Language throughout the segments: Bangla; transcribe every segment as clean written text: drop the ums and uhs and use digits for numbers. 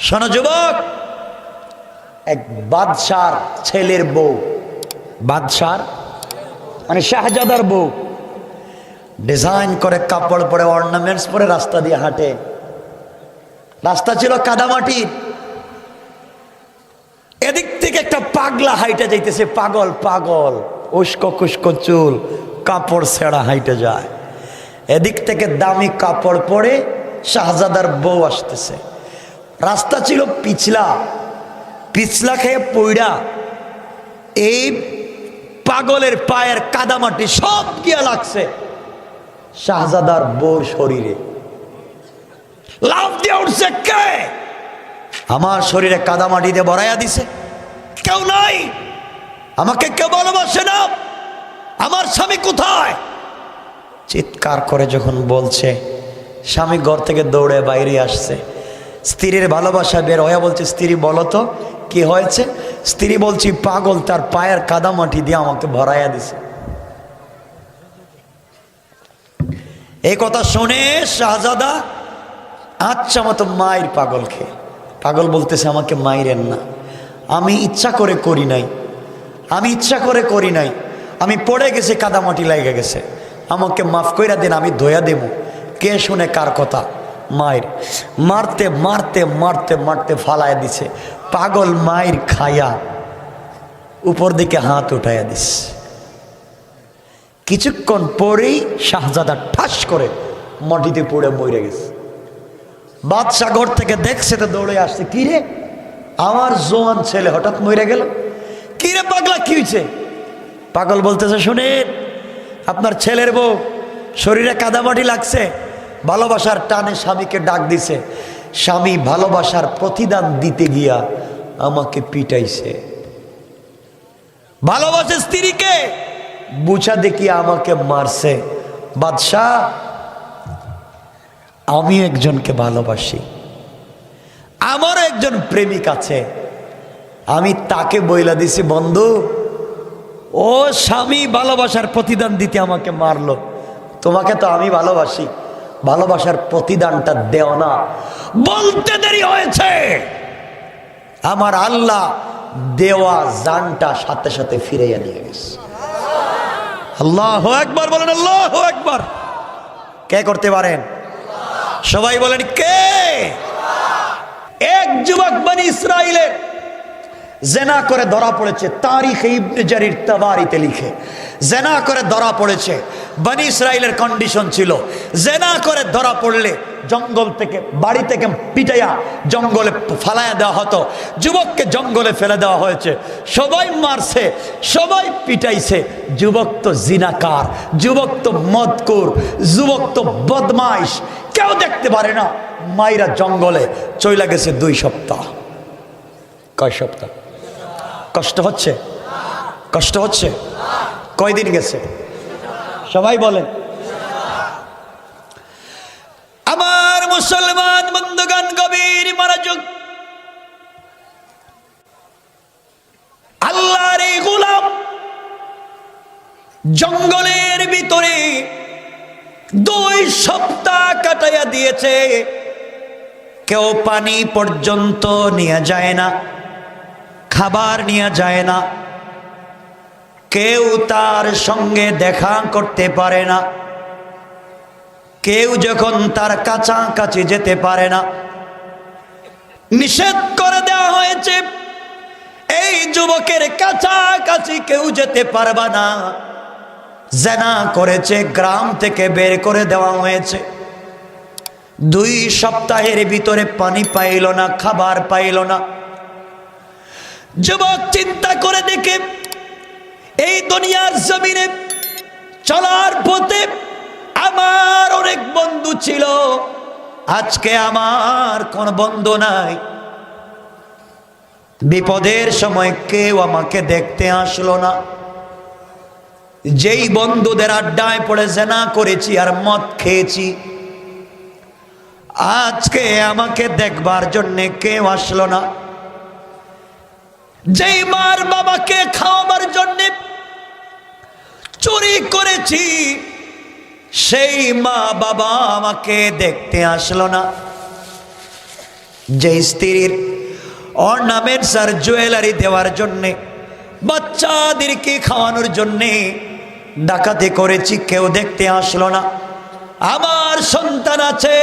শোনো যুবক, এক বাদশার ছেলের বউ, বাদশার মানে শাহজাদার বউ ডিজাইন করে কাপড় পরে অর্নামেন্টস পরে রাস্তা দিয়ে হাঁটে। রাস্তা ছিল কাদামাটির। এদিক থেকে একটা পাগলা হাইটে যাইতেছে, পাগল পাগল, উস্কো কুস্কো চুল, কাপড় ছেঁড়া হাইটে যায়। এদিক থেকে দামি কাপড় পরে শাহজাদার বউ আসতেছে। রাস্তা ছিল পিছলা, পিছলা খেয়ে পইড়া এই পাগলের পায়ের কাদামাটি সব গিয়া লাগছে শাহজাদার বউর শরীরে। লাফ দিয়ে উঠছে, কে আমার শরীরে কাদামাটি দিয়ে ভরাইয়া দিছে? কেউ নাই, আমাকে কেউ ভালোবাসে না, আমার স্বামী কোথায়? চিৎকার করে যখন বলছে, স্বামী ঘর থেকে দৌড়ে বাইরে আসছে। স্ত্রীর ভালোবাসা বের হয়ে বলছে, স্ত্রী বলো তো কি হয়েছে? স্ত্রী বলছি, পাগল তার পায়ের কাদামাটি দিয়ে আমাকে ভরাইয়া দিছে। এই কথা শুনে শাহজাদা আচ্ছা মতো মায়ের পাগল খেয়ে, পাগল বলতেছে, আমাকে মাইরেন না, আমি ইচ্ছা করে করি নাই, আমি ইচ্ছা করে করি নাই, আমি পড়ে গেছি, কাদামাটি লেগে গেছে, আমাকে মাফ কইরা দেন, আমি ধোয়া দেব। কে শুনে কার কথা? মায়ের। মারতে মারতে মারতে মারতে ফালায় দিছে। পাগল মায়ের খায়া উপর দিকে হাত উঠাইয়া দিস। কিছুক্ষণ পরেই শাহজাদা ঠাস করে মাটিতে পড়ে মরে গেছে। বাদশা ঘর থেকে দেখছে তো দৌড়ে আসছে, কিরে আমার জোয়ান ছেলে হঠাৎ মরে গেল, কিরে পাগলা কি হয়েছে? পাগল বলতেছে, শুনেন আপনার ছেলের বউ শরীরে কাদামাটি লাগছে, ভালোবাসার টানে স্বামীকে ডাক দিছে, স্বামী ভালোবাসার প্রতিদান দিতে গিয়া আমাকে পিটাইছে। ভালোবাসে স্ত্রীকে, বুঝা দেখিয়ে আমাকে মারছে। বাদশাহ আমি একজনকে ভালোবাসি, আমার একজন প্রেমিক আছে, আমি তাকে বইলা দিছি, বন্ধু ও স্বামী ভালোবাসার প্রতিদান দিতে আমাকে মারলো, তোমাকে তো আমি ভালোবাসি, ভালোবাসার প্রতিদানটা দেও না। বলতে দেরি হয়েছে, আমার আল্লাহ দেওয়া জানটা সাথে সাথে ফিরাইয়া নিয়ে গেছে। আল্লাহু আকবার বলেন, আল্লাহু আকবার। কে করতে পারেন? সবাই বলেন কে? এক যুবক বনি ইসরাইলের জেনা করে ধরা পড়েছে। তারিখে ইবনে জারির তাবারিতে লিখে, জেনা করে ধরা পড়েছে। বনি ইসরাইলের কন্ডিশন ছিল, জেনা করে ধরা পড়লে জঙ্গল থেকে, বাড়ি থেকে পিটাইয়া জঙ্গলে ফালাইয়া দেওয়া হতো। যুবককে জঙ্গলে ফেলে দেওয়া হয়েছে, সবাই মারছে, সবাই পিটাইছে। যুবক তো জিনাকার, যুবক তো মদকুর, যুবক তো বদমাইশ, কেউ দেখতে পারে না। মাইরা জঙ্গলে চইলা গেছে 2 সপ্তাহ। কয় সপ্তাহ? কষ্ট হচ্ছে? কষ্ট হচ্ছে? কয়দিন গেছে? সবাই বলেন। আমার মুসলমান বন্ধুগণ, গভীর মনোযোগ। আল্লাহর এই গোলাম জঙ্গলের ভিতরে 2 সপ্তাহ কাটাইয়া দিয়েছে। কেউ পানি পর্যন্ত নিয়ে যায় না, খাবার নিয়ে যায় না, কেউ তার সঙ্গে দেখা করতে পারে না, কেউ যখন তার কাছাকাছি যেতে পারে না, নিষেধ করে দেওয়া হয়েছে, এই যুবকের কাছাকাছি কেউ যেতে পারবে না। জেনা করেছে, গ্রাম থেকে বের করে দেওয়া হয়েছে। 2 সপ্তাহের ভিতরে পানি পাইল না, খাবার পাইল না। যুবক চিন্তা করে দেখে, এই দুনিয়ার জমিনে চলার পথে আমার অনেক বন্ধু ছিল, আজকে আমার কোন বন্ধু নাই। বিপদের সময় কেউ আমাকে দেখতে আসলো না। যেই বন্ধুদের আড্ডায় পড়ে জেনা করেছি আর মদ খেয়েছি, আজকে আমাকে দেখবার জন্য কেউ আসলো না। যেই মার বাবাকে খাওয়াবার জন্য চুরি করেছি, সেই মা বাবা আমাকে দেখতে আসলো না। যে স্ত্রীর অর্নামেন্টস আর জুয়েলারি দেওয়ার জন্যে, বাচ্চাদেরকে খাওয়ানোর জন্যে ডাকাতি করেছি, কেউ দেখতে আসলো না। আমার সন্তান আছে,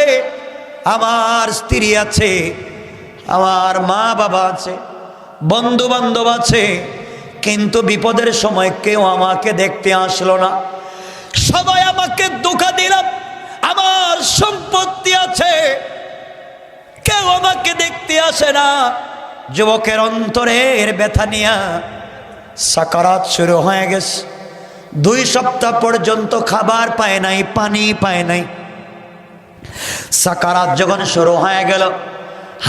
আমার স্ত্রী আছে, আমার মা বাবা আছে, বন্ধু বান্ধব আছে, কিন্তু বিপদের সময় কেউ আমাকে দেখতে আসলো না। সবাই আমাকে ধোঁকা দিল। আমার সম্পত্তি আছে, কেউ আমাকে দেখতে আসে না। যুবকের অন্তরের ব্যথা নিয়া সাকারাত শুরু হয়ে গেছে। 2 সপ্তাহ পর্যন্ত খাবার পায় নাই, পানি পায় নাই। সাকারাত যখন শুরু হয়ে গেল,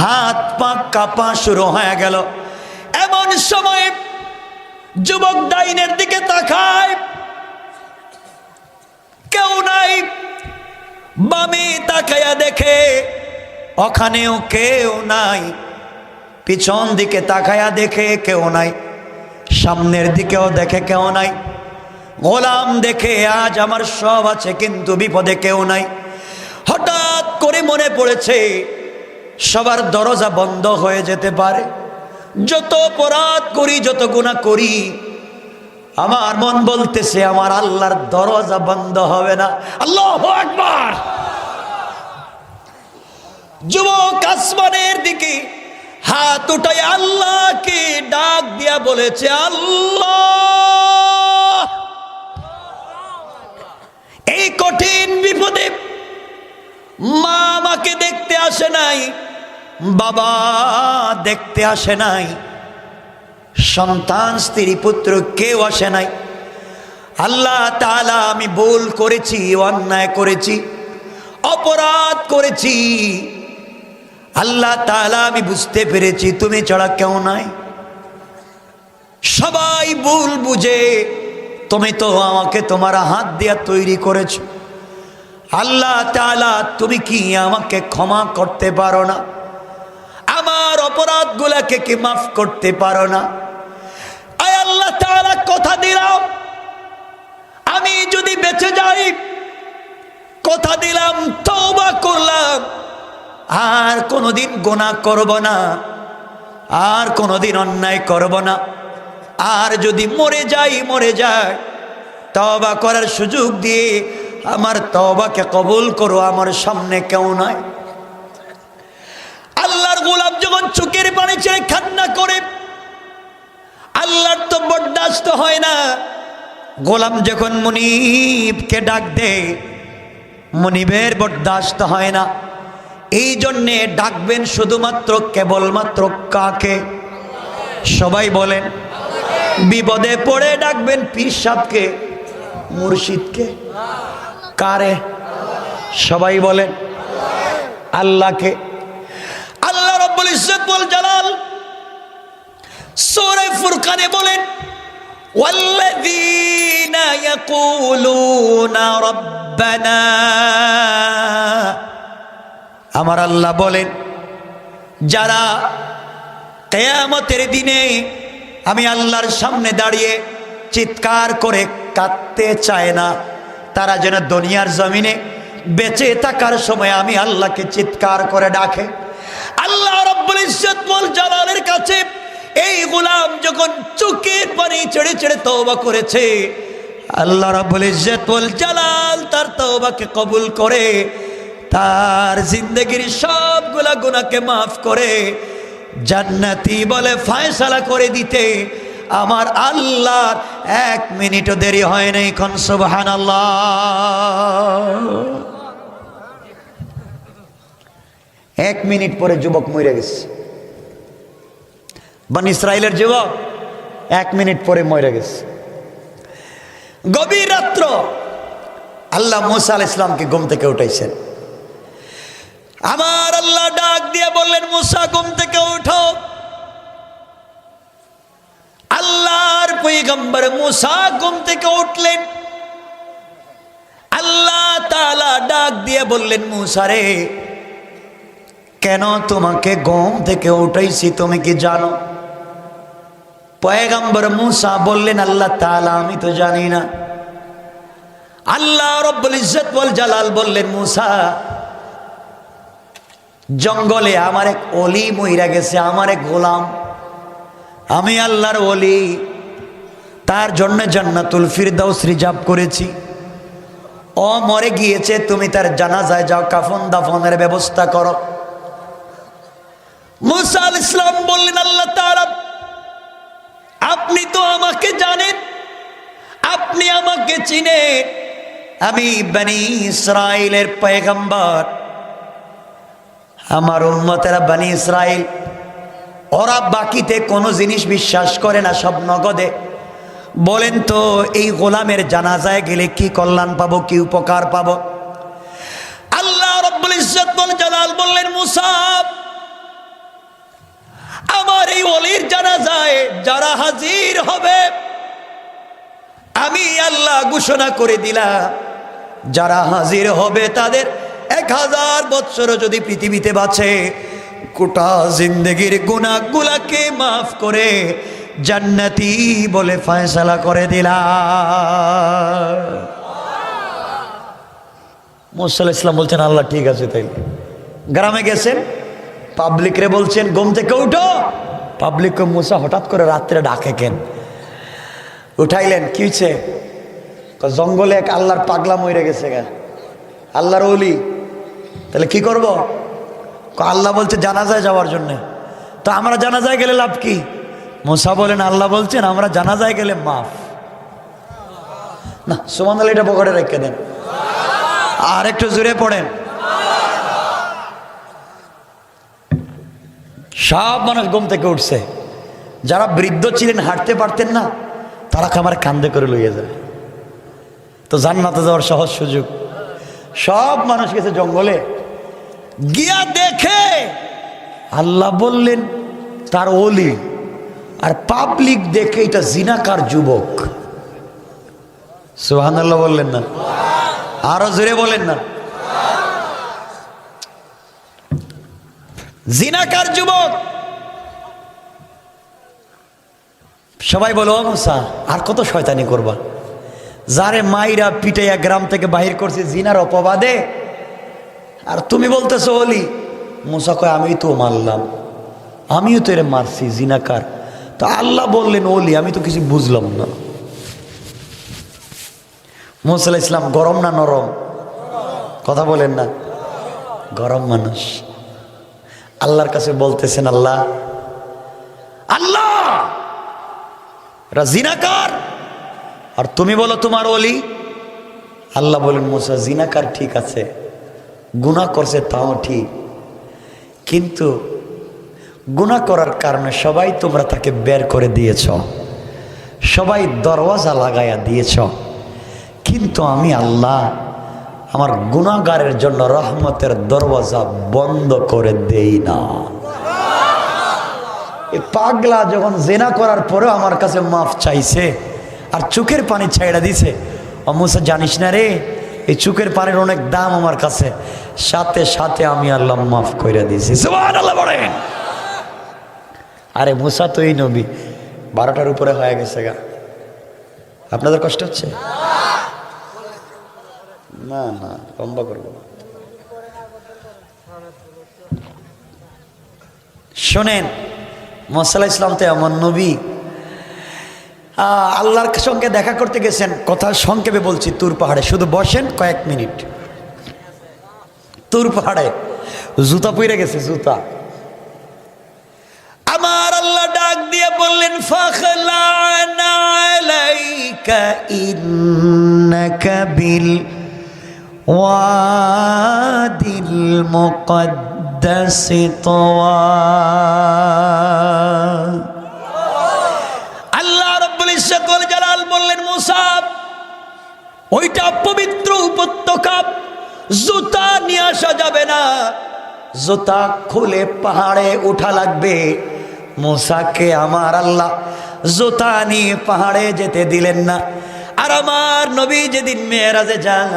হাত পা কাঁপা শুরু হয়ে গেল। এমন সময় যুবক ডাইনের দিকে তাকায়, কেউ নাই। বামে তাকায়া দেখে ওখানেও কেউ নাই। পিছন দিকে তাকায়া দেখে কেউ নাই। সামনের দিকেও দেখে কেউ নাই। গোলাম দেখে আজ আমার সব আছে, কিন্তু বিপদে কেউ নাই। হঠাৎ করে মনে পড়েছে সবার দরজা বন্ধ হয়ে যেতে পারে। যত অপরাধ করি, যত গুনাহ করি, আমার মন বলতেছে আমার আল্লাহর দরজা বন্ধ হবে না। আল্লাহু আকবার। যুবক আসমানের দিকে হাত উঠায় আল্লাহকে ডাক দিয়া বলেছে, আল্লাহ, এই কঠিন বিপদে মা আমাকে দেখতে আসে নাই, বাবা দেখতে আসে নাই, সন্তান স্ত্রী পুত্র কেউ আসে নাই। আল্লাহ তাআলা, আমি ভুল করেছি, অন্যায় করেছি, অপরাধ করেছি। আল্লাহ তাআলা, আমি বুঝতে পেরেছি তুমি ছাড়া কেউ নাই। সবাই ভুল বুঝে, তুমি তো আমাকে তোমার হাত দিয়া তৈরি করেছো। আল্লাহ তাআলা, তুমি কি আমাকে ক্ষমা করতে পারো না? আমার অপরাধগুলোকে কি মাফ করতে পারো না? আয় আল্লাহ তাআলা, কথা দিলাম আমি যদি বেঁচে যাই, কথা দিলাম তওবা করলাম, আর কোনোদিন গুনাহ করব না, আর কোনোদিন অন্যায় করব না। আর যদি মরে যায়, তওবা করার সুযোগ দিয়ে আমার তওবাকে কবুল করো। আমার সামনে কেউ নাই। আল্লাহর গোলাম যখন চোখের পানি ছেড়ে কান্না করে, আল্লাহর তো বরদাস্ত হয় না। গোলাম যখন মুনিবকে ডাক দেয়, মুনিবের বরদাস্ত হয় না। এই জন্যে ডাকবেন শুধুমাত্র কেবলমাত্র কাকে? সবাই বলেন। বিপদে পড়ে ডাকবেন পীর সাহেবকে, মুর্শিদকে, কারে? সবাই বলেন আল্লাহকে। আল্লাহ রাব্বুল ইজ্জত ওয়াল জালাল সূরা ফুরকানে বলেন, ওয়াল্লাযীনা ইয়াকুলুনা রাব্বানা, আমার আল্লাহ বলেন, যারা কিয়ামতের দিনে আমি আল্লাহর সামনে দাঁড়িয়ে চিৎকার করে কাঁদতে চায় না, তারা যেন দুনিয়ার জমিনে বেঁচে থাকার সময় আমি আল্লাহকে চিৎকার করে ডাকে। আল্লাহ রাব্বুল ইজ্জত ওয়াল জালালের কাছে এই গোলাম যখন চোখের পানি ছেড়ে ছেড়ে তওবা করেছে, আল্লাহ রাব্বুল ইজ্জত ওয়াল জালাল তার তওবাকে কবুল করে, তার জিন্দেগির সবগুলা গুনাহকে মাফ করে জান্নাতি বলে ফয়সালা করে দিতে আমার আল্লাহ 1 মিনিটও দেরি হয় নাই। কোন সুবহানাল্লাহ। 1 মিনিট পরে যুবক মরে গেছে। বনি ইসরাইলের যুবক 1 মিনিট পরে মরে গেছে। গভীর রাত্র আল্লাহ মূসা আলাইহিস সালামকে ঘুম থেকে উঠাইছেন। আমার আল্লাহ ডাক দিয়ে বললেন, মূসা ঘুম থেকে উঠো। আল্লাহর পয়গম্বর মূসা ঘুম থেকে উঠলেন। আল্লাহ তাআলা ডাক দিয়ে বললেন, মূসা রে, কেন তোমাকে ঘুম থেকে উঠাইছি তুমি কি জানো? পয়গম্বর মূসা বললেন, আল্লাহ তাআলা, আমি তো জানি না। আল্লাহ রাব্বুল ইজ্জত ওয়াল জালাল বললেন, মূসা জঙ্গলে আমার এক অলি মইরা গেছে, আমার এক গোলাম, আমি আল্লাহর অলি, তার জন্য জান্নাতুল ফিরদাউস রিজার্ভ করেছি। ও মরে গিয়েছে, তুমি তার জানাজায় যাও, কাফন দাফনের ব্যবস্থা করো। মুসা আলাইহিস সালাম বললেন, আল্লাহ তাআলা আপনি তো আমাকে জানেন, আপনি আমাকে চিনেন, আমি বনি ইসরাইলের পয়গম্বর, আমার উম্মতেরা বনি ইসরাইল, ওরা বাকিতে কোনো জিনিস বিশ্বাস করে না, সব নগদে। বলেন তো এই গোলামের জানাজায় গেলে কি কল্যাণ পাবো, কি উপকার পাবো? আল্লাহ রাব্বুল ইজ্জত ওয়াল জালাল বললেন, মুসা আমার এই ওলির জানাজায় যারা হাজির হবে, আমি আল্লাহ ঘোষণা করে দিলাম, যারা হাজির হবে তাদের 1000 বছর যদি পৃথিবীতে বাঁচে, গোটা জিন্দেগির গুনাহগুলোকে মাফ করে জান্নাতি বলে ফয়সালা করে দিলাম। মুসা আলাইহিস সালাম বলছেন, আল্লাহ ঠিক আছে। তাই গ্রামে গেছেন, পাবলিকরে বলছেন ঘুম থেকে উঠো। পাবলিককে মুসা হঠাৎ করে রাত্রে ডাকে কেন? উঠাইলেন, কি হয়েছে? জঙ্গলে এক আল্লাহর পাগলা মরে গেছে গা, আল্লাহর ওলি, তাহলে কি করব? আল্লাহ বলছে জানাজায় যাওয়ার জন্য। তো আমরা জানাজায় গেলে লাভ কি? মুসা বলেন, আল্লাহ বলছেন আমরা জানাজায় গেলে মাফ না। সুবহানাল্লাহ, এটা পকেটে রেখে দেন, আর একটু জোরে পড়েন। সব মানুষ ঘুম থেকে উঠছে, যারা বৃদ্ধ ছিলেন, হাঁটতে পারতেন না, তারা আমার কান্দে করে লইয়া যায়। তো জান্নাতে যাওয়ার সহজ সুযোগ। সব মানুষ গেছে জঙ্গলে, গিয়া দেখে আল্লাহ বললেন তার ওলি, আর পাবলিক দেখে এটা জিনাকার যুবক। সুবহানাল্লাহ বললেন না? আরো জোরে বলেন না? জিনাকার যুবক। সবাই বলো, মুসা আর কত শয়তানি করবা? যারে মাইরা পিটাইয়া গ্রাম থেকে বাহির করছে জিনার অপবাদে, আর তুমি বলতেছো ওলি। মুসা কয়, আমি তো মারলাম, আমিও তো এর মারছি, জিনাকার। তো আল্লাহ বললেন ওলি, আমি তো কিছু বুঝলাম না। মুসা আলাইহিস সালাম গরম না নরম? কথা বলেন না? গরম মানুষ। আল্লাহর কাছে বলতেছেন, আল্লাহ আল্লাহ জিনাকার, আর তুমি বলো তোমার ওলি। আল্লাহ বলেন, মুসা জিনাকার ঠিক আছে, গুনাহ করছে তাও ঠিক, কিন্তু গুনাহ করার কারণে সবাই তোমরা তাকে বের করে দিয়েছ, সবাই দরওয়াজা লাগাইয়া দিয়েছ, কিন্তু আমি আল্লাহ আমার গুনাহগারের জন্য রহমতের দরওয়াজা বন্ধ করে দেই না। এই পাগলা যখন জেনা করার পরেও আমার কাছে মাফ চাইছে আর চোখের পানি ছাইড়া দিছে, ও মুসা জানিস না রে, এই চোখের পানির অনেক দাম আমার কাছে, সাথে সাথে আমি আল্লাহ মাফ করে দিয়েছি। সুবহানাল্লাহ বলেন। আরে মুসা তো এই নবী, 12টার উপরে হয়ে গেছে গা। আপনাদের কষ্ট হচ্ছে? না না, লম্বা করবো না। শোনেন, মুসা আলাইহিস সালাম তো এমন নবী, আল্লাহর সঙ্গে দেখা করতে গেছেন। কথা সংক্ষেপে বলছি, তুর পাহাড়ে। শুধু বসেন কয়েক মিনিট। তুর পাহাড়ে জুতা পইরা গেছে, জুতা। আমার আল্লাহ ডাক দিয়ে বললেন, ফাখলা'না আলাইকা ইন্নাকা বিল ওয়াদিল মুকদ্দাসি তুওয়া। আল্লাহ রাব্বুল ইজ্জত ওয়াল জালাল বললেন, মুসা ওইটা পবিত্র উপত্যকা, জুতা নিয়ে আসা যাবে না, জুতা খুলে পাহাড়ে উঠা লাগবে। মুসাকে আমার আল্লাহ জুতা নিয়ে পাহাড়ে যেতে দিলেন না। আর আমার নবী যেদিন মেরাজে যান,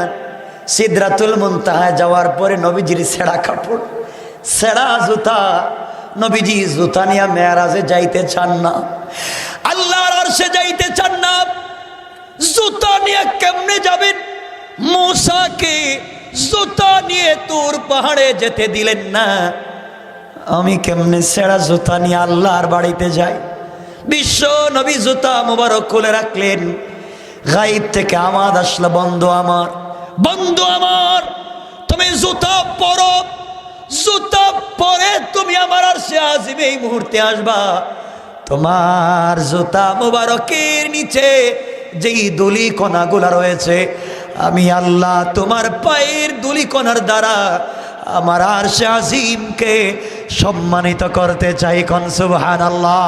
সিদরাতুল মুনতাহায় যাওয়ার পরে নবীজির ছেঁড়া কাপড়, ছেঁড়া জুতা, নবীজি জুতা নিয়ে মেরাজে যাইতে চান না, আল্লাহর আরশে যাইতে চান না। জুতা নিয়ে কেমনে যাবেন? মুসাকে জুতা নিয়ে তুর পাহাড়ে যেতে দিলেন না, আমি কেমনে ছেঁড়া জুতা নিয়ে আল্লাহর বাড়িতে যাই? বিশ্ব নবী জুতা মুবারক খুলে রাখলেন। গায়েব থেকে আওয়াজ আসলো, বন্ধু আমার, বন্ধু আমার, তুমি জুতা পরো, জুতা পরে তুমি আমার আরশে আজিমে এই মুহূর্তে আসবা। তোমার জুতা মুবারকের নিচে যেই ধুলি কণাগুলা রয়েছে, আমি আল্লাহ তোমার পায়ের ধুলি কণার দ্বারা আমার আরশে আজিমকে সম্মানিত করতে চাই। কোন সুবহানাল্লাহ।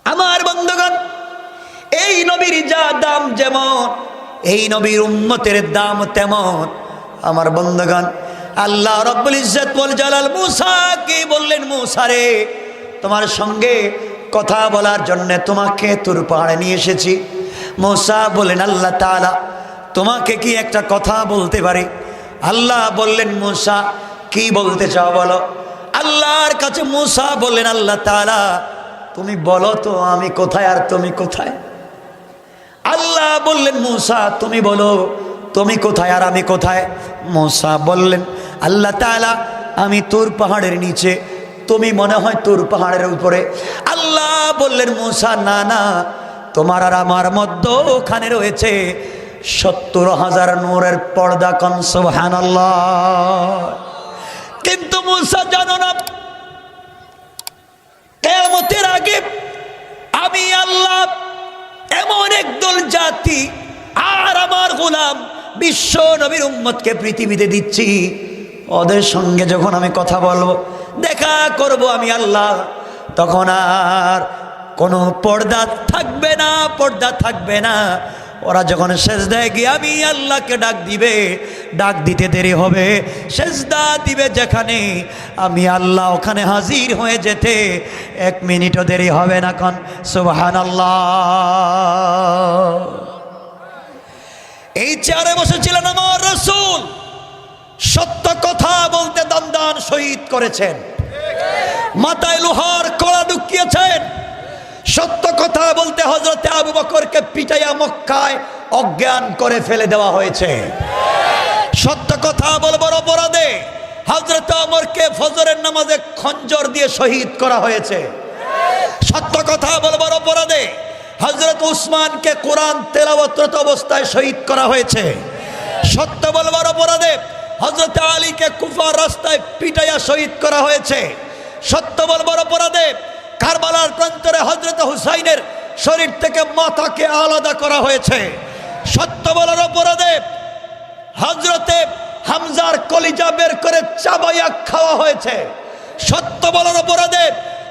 আমার বন্ধুগণ, এই নবীর যা দাম যেমন, এই নবীর উম্মতের দাম তেমন। আমার বন্ধুগণ, আল্লাহ রাব্বুল ইজ্জত ওয়াল জালাল মূসাকে বললেন, মূসা রে, তোমার সঙ্গে কথা বলার জন্য তোমাকে তুর পাহাড়ে নিয়ে এসেছি। মূসা বললেন, আল্লাহ তাআলা, তোমাকে কি একটা কথা বলতে পারি? আল্লাহ বললেন, মূসা কি বলতে চাও বলো। আল্লাহর কাছে মূসা বললেন, আল্লাহ তাআলা, তুমি বলো তো আমি কোথায় আর তুমি কোথায়? আল্লাহ বললেন, মূসা তুমি বলো তুমি কোথায় আর আমি কোথায়? মূসা বললেন, আল্লাহ তাআলা, আমি তুর পাহাড়ের নিচে, তুমি মনে হয় তুর পাহাড়ের উপরে। আল্লাহ বললেন, মূসা না না, তোমার আর আমার মধ্যে ওখানে রয়েছে ৭০,০০০ নূরের পর্দা। কোন সুবহানাল্লাহ। কিন্তু মূসা জানো না, কিয়ামতের আগে আমি আল্লাহ এমন একদল জাতি আর আমার গোলাম বিশ্ব নবীর উম্মতকে পৃথিবীতে দিচ্ছি, ওদের সঙ্গে যখন আমি কথা বলবো, দেখা করব আমি আল্লাহ, তখন আর কোনো পর্দা থাকবে না, পর্দা থাকবে না। ওরা যখন সেজদায় গিয়ে আমি আল্লাহকে ডাক দিবে, ডাক দিতে দেরি হবে, সেজদা দিবে যেখানে, আমি আল্লাহ ওখানে হাজির হয়ে যেতে 1 মিনিটও দেরি হবে না। কোন সুবহানাল্লাহ। এই চেয়ারে বসেছিলেন আমার রাসূল, সত্য কথা বলতে দান শহীদ করেছেন, মাথায় লোহার কড়া ঢুকিয়েছেন। সত্য কথা বলতে হযরতে আবু বকরকে পিটাইয়া মক্কায় অজ্ঞান করে ফেলে দেওয়া হয়েছে। সত্য কথা বলবার অপরাধে হযরতে ওমরকে ফজরের নামাজে খঞ্জর দিয়ে শহীদ করা হয়েছে। সত্য কথা বলবার অপরাধে হযরত উসমানকে কোরআন তেলাওয়াতরত অবস্থায় শহীদ করা হয়েছে। সত্য বলবার অপরাধে হযরত আলীকে কুফার রাস্তায় পিটাইয়া শহীদ করা হয়েছে। সত্য বলবার অপরাধে কারবালার প্রান্তরে হযরত হুসাইনের শরীর থেকে মাথাকে আলাদা করা হয়েছে। সত্য বলার অপরাধে হযরতে হামজার কলিজা বের করে চাবাইয়া খাওয়া হয়েছে। সত্য বলার অপরাধে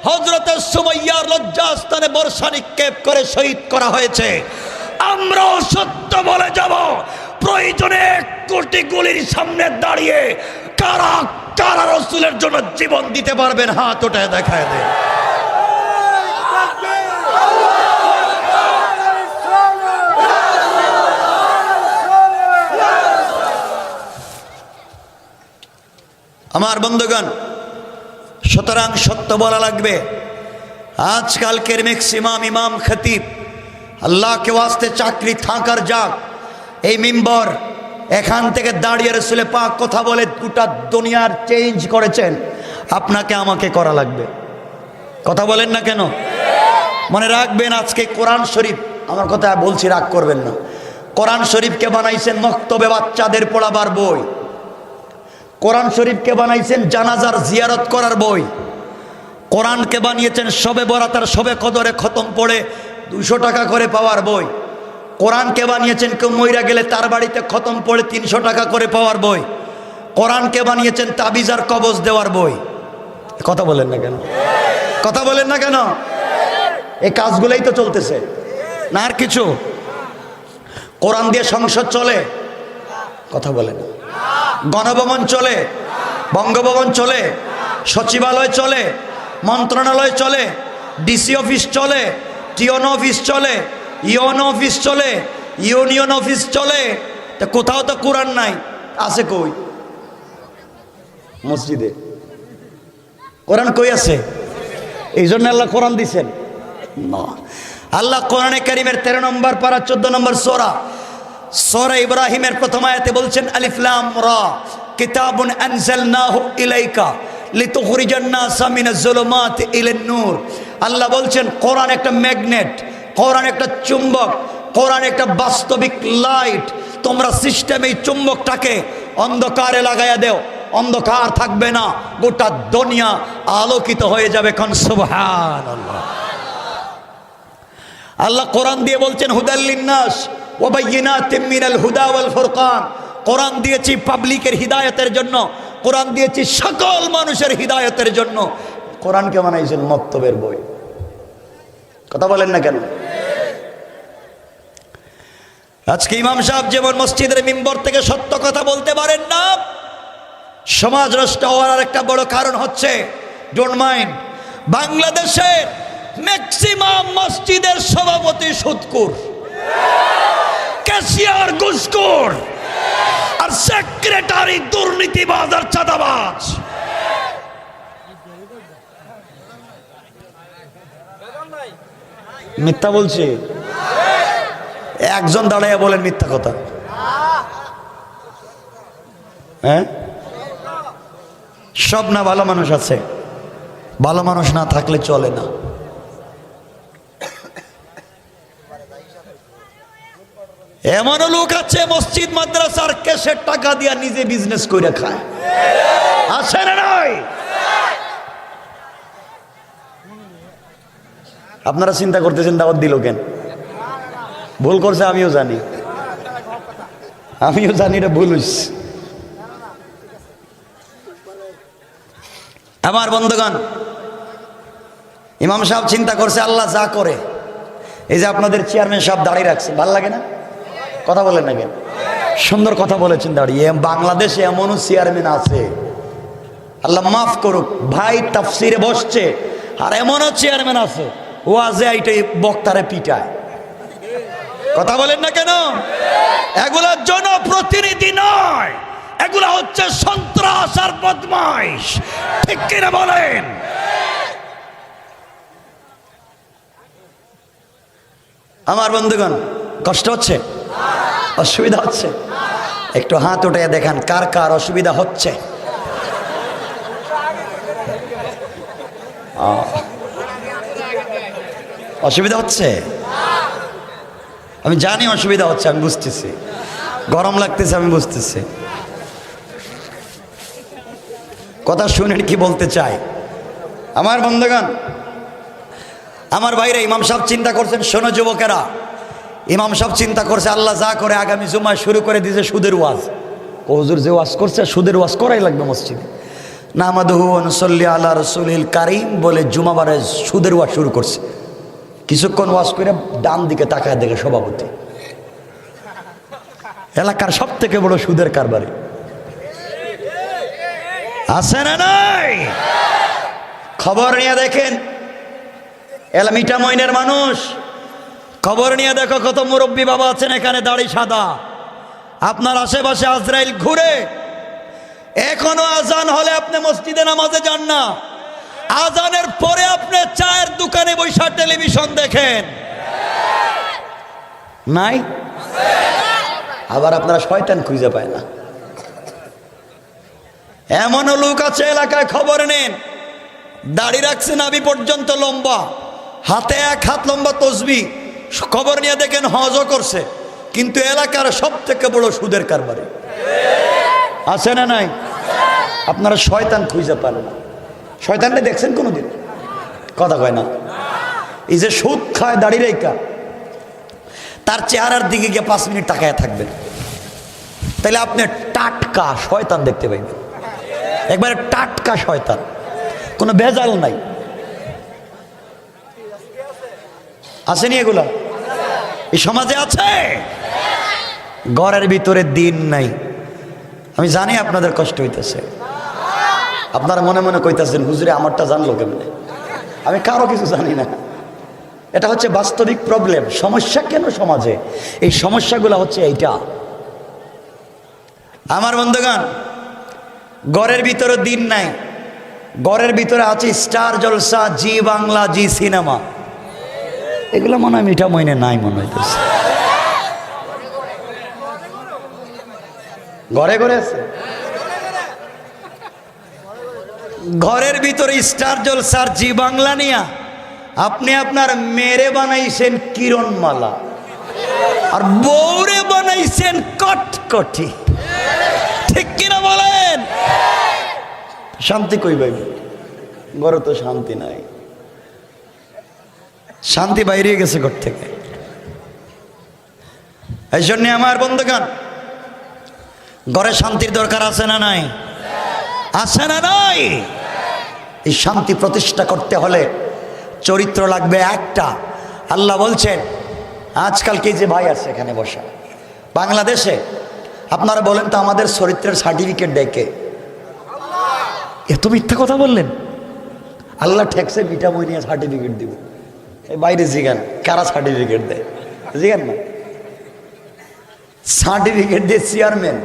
হযরতে সুমাইয়ার লজ্জাস্থানে বর্ষা নিক্ষেপ করে শহীদ করা হয়েছে। আমরাও সত্য বলে যাব, প্রয়োজনে 1 কোটি গুলির সামনে দাঁড়িয়ে কারা কারা রাসূলের জন্য জীবন দিতে পারবেন, হাত উঠায় দেখায় দেন। আমার বন্ধুগণ, সুতরাং সত্য বলা লাগবে। আজকালকের ম্যাক্সিমাম ইমাম খতিব, আল্লাহকে ওয়াস্তে চাকরি থাকার যাক, এই মিম্বর এখান থেকে দাঁড়িয়ে রাসূলে পাক কথা বলে গোটা দুনিয়ার চেঞ্জ করেছেন। আপনাকে আমাকে করা লাগবে, কথা বলেন না কেন? মনে রাখবেন, আজকে কোরআন শরীফ, আমার কথা বলছি রাগ করবেন না, কোরআন শরীফকে বানাইছেন মক্তবে বাচ্চাদের পড়াবার বই, কোরআন শরীফকে বানাইছেন জানাজার জিয়ারত করার বই, কোরআনকে বানিয়েছেন শবে বরাতের শবে কদরে খতম পড়ে 200 টাকা করে পাওয়ার বই, কোরআনকে বানিয়েছেন কেউ মইরা গেলে তার বাড়িতে খতম পড়ে 300 টাকা করে পাওয়ার বই, কোরআনকে বানিয়েছেন তাবিজ আর কবজ দেওয়ার বই। কথা বলেন না কেন? কথা বলেন না কেন? এই কাজগুলোই তো চলতেছে না, আর কিছু? কোরআন দিয়ে সংসদ চলে, কথা বলেন, গণভবন চলে, বঙ্গভবন চলে, সচিবালয় চলে, মন্ত্রণালয় চলে, ডিসি অফিস চলে, টিওন অফিস চলে, ইউএন অফিস চলে, ইউনিয়ন অফিস চলে। তা কোথাও তো কোরআন নাই, আছে কই? মসজিদে কোরআন কই আছে? এই জন্য আল্লাহ কোরআন দিছেন না। আল্লাহ কোরআনে কারীমের 13 নম্বর পারা 14 নম্বর সূরা সূরা ইব্রাহিমের প্রথম আয়াতে বলছেন আলিফ লাম রা কিতাবুন আনজালনাহু ইলাইকা লিতুখরিজান নাসা মিনাজ যুলুমাতি ইলান নূর। আল্লাহ বলছেন কোরআন একটা ম্যাগনেট, কোরআন একটা চুম্বক, কোরআন একটা বাস্তবিক লাইট। তোমরা সিস্টেমে এই চুম্বকটাকে অন্ধকারে লাগাইয়া দেও, অন্ধকার থাকবে না, গোটা দুনিয়া আলোকিত হয়ে যাবে। কোন সুবহানাল্লাহ। আল্লাহ কোরআন দিয়ে বলছেন হুদাল লিন্নাস ওয়া বাইয়িনাতিম মিনাল হুদা ওয়াল ফুরকান। কোরআন দিয়েছি পাবলিকের হিদায়াতের জন্য, কোরআন দিয়েছি সকল মানুষের হিদায়াতের জন্য। কোরআনকে বানাইছেন মক্তবের বই। কথা বলেন না কেন? আজকে ইমাম সাহেব যেমন মসজিদের মিম্বর থেকে সত্য কথা বলতে পারেন না, সমাজ নষ্ট হওয়ার একটা বড় কারণ হচ্ছে, ডোন্ট মাইন্ড, বাংলাদেশের ম্যাক্সিমাম মসজিদের সভাপতি সুদখোর, ক্যাশিয়ার ঘুষখোর, আর সেক্রেটারি দুর্নীতিবাজ আর চাঁদাবাজ। মিথ্যা বলছি? একজন দাঁড়াইয়া বলেন মিথ্যা কথা। হ্যাঁ, সব না ভালো মানুষ আছে, ভালো মানুষ না থাকলে চলে না। এমনও লোক আছে মসজিদ মাদ্রাসার ক্যাশের টাকা দিয়া নিজে বিজনেস করে খায়, আছে না নাই? আপনারা চিন্তা করতেছেন দাওয়াত দিল কেন? ভুল করছে, আমিও জানি, এটা ভুল হইছে। আমার বন্ধুগণ, ইমাম সাহেব চিন্তা করছে আল্লাহ যা করে, এই যে আপনাদের চেয়ারম্যান সাহেব দাঁড়িয়ে রাখছে, ভাল লাগে না? কথা বলেন না কেন? সুন্দর কথা বলেছেন দাঁড়িয়ে। বাংলাদেশে এমনও চেয়ারম্যান আছে, আল্লাহ মাফ করুক ভাই, তাফসিরে বসছে, আর এমনও চেয়ারম্যান আছে ওয়াজে এইটাই বক্তারে পিটায়। কথা বলেন না কেন? এগুলা জনপ্রতিনিধি নয়, এগুলা হচ্ছে সন্ত্রাস আর বদমাইশ। ঠিক কিনা বলেন? আমার বন্ধুগণ, কষ্ট হচ্ছে? অসুবিধা হচ্ছে? একটু হাত উঠে দেখান কার কার অসুবিধা হচ্ছে। অসুবিধা হচ্ছে? আমি জানি অসুবিধা হচ্ছে, আমি বুঝতেছি, গরম লাগতেছে, আমি বুঝতেছি। কথা শুনেন কি বলতে চাই। আমার বন্ধুগণ, আমার ভাইরা, ইমাম সাহেব চিন্তা করছেন, শোনো যুবকেরা, ইমাম সাহেব চিন্তা করছে আল্লাহ যা করে আগামী জুমায় শুরু করে দিয়েছে সুদের ওয়াজ। হুজুর যে ওয়াজ করছে সুদের ওয়াজ করাই লাগবে মসজিদে। নামাদুহু ওয়া নুসাল্লি আলা রাসূলিল কারীম বলে জুমাবারে সুদের ওয়াজ শুরু করছে। কিছুক্ষণ ওয়াজ করে ডান দিকে তাকায় দেখে সভাপতি এলাকার সব থেকে বড় সুদের কারবারি। আছে না নাই? খবর নিয়ে দেখেন, এলা মিঠা মইনের মানুষ, খবর নিয়ে দেখো কত মুরব্বী বাবা আছেন এখানে, দাড়ি সাদা। আপনার আশেপাশে আজরাইল ঘুরে, এখনো আজান হলে আপনি মসজিদে নামাজে যান না, আজানের পরে আপনি চায়ের দোকানে বসে টেলিভিশন দেখেন, নাই? আবার আপনারা শয়তান খুঁজে পায় না। এমনও লোক আছে এলাকায়, খবর নেন, দাড়ি রাখছে নাভি পর্যন্ত লম্বা, হাতে এক হাত লম্বা তসবি, খবর নিয়ে দেখেন হজও করছে, কিন্তু এলাকার সব থেকে বড় সুদের কারবারি। আছে না নাই? আপনারা শয়তান খুঁজে পান না। শয়তানটা দেখছেন কোনোদিন? কথা কয় না। এই যে সুদ খায় দাড়ি রেখা, তার চেহারার দিকে গিয়ে 5 মিনিট তাকায় থাকবেন, তাহলে আপনি টাটকা শয়তান দেখতে পাইবেন, একবারে টাটকা শয়তান, কোনো ভেজাল নাই। আসেনি এগুলা? এই সমাজে আছে। ঘরের ভিতরে দিন নাই। আমি জানি আপনাদের কষ্ট হইতেছে, আপনারা মনে মনে কইতেছেন হুজুরে আমারটা জানলো কেমনে? আমি কারো কিছু জানি না। এটা হচ্ছে বাস্তবিক প্রবলেম। সমস্যা কেন সমাজে? এই সমস্যাগুলো হচ্ছে এইটা। আমার বন্ধুগণ, ঘরের ভিতরে দিন নাই, ঘরের ভিতরে আছে স্টার জলসা, জি বাংলা, জি সিনেমা। এগুলো মনে হয় মিঠা মইনে নাই মনে হইতেছে। ঘরে ঘরে আছে। ঘরের ভিতরে স্টার জলসার জি বাংলা নিয়া আপনি আপনার মেরে বানাইছেন কিরণমালা, আর বউরে বানাইছেন কটকটি। ঠিক কিনা বলেন? শান্তি কই ভাই? ঘরে তো শান্তি নাই, শান্তি বাইরে গেছে ঘর থেকে। এই জন্য আমার বন্ধুগণ, ঘরে শান্তির দরকার আছে না নাই? আছে না নাই? এই শান্তি প্রতিষ্ঠা করতে হলে চরিত্র লাগবে একটা। আল্লাহ বলছেন, আজকাল কি যে ভাই আছে এখানে বসা বাংলাদেশে, আপনারা বলেন তো আমাদের চরিত্রের সার্টিফিকেট দেয় কে? এত মিথ্যা কথা বললেন। আল্লাহ ঠেকছে মিঠা বই নিয়ে সার্টিফিকেট দিব। এই বাইরে জিগান কারা সার্টিফিকেট দেয়, জিগান না। সার্টিফিকেট দিয়ে চেয়ারম্যান,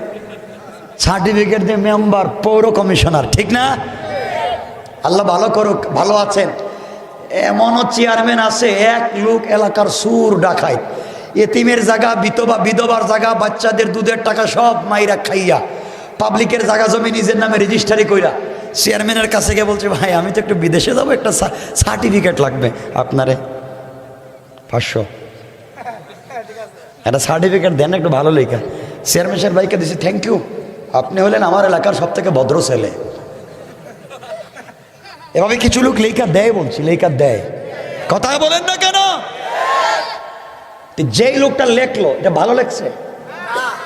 সার্টিফিকেট দিয়ে মেম্বার, পৌর কমিশনার, ঠিক না? আল্লাহ ভালো করুক, ভালো আছেন। এমনও চেয়ারম্যান আছে, এক লোক এলাকার সুর ডাকায়, এতিমের জায়গা, বিধবার জায়গা, বাচ্চাদের দুধের টাকা সব মাইরা খাইয়া পাবলিকের জায়গা জমি নিজের নামে রেজিস্ট্রারি কইরা চেয়ারম্যানের কাছে গিয়ে বলছে, ভাই আমি তো একটু বিদেশে যাবো, একটা সার্টিফিকেট লাগবে আপনারে 500, একটা সার্টিফিকেট দেন একটু ভালো লেখা। চেয়ারম্যান সাহেব ভাইকে দিয়েছে, থ্যাংক ইউ, আপনি হলেন আমার এলাকার সব থেকে ভদ্র ছেলে। এভাবে কিছু লোক লেখা দেয়, বলছি লেখা দেয়, কথা বলেন না কেন? যেই লোকটা লেখলো এটা ভালো লেখছে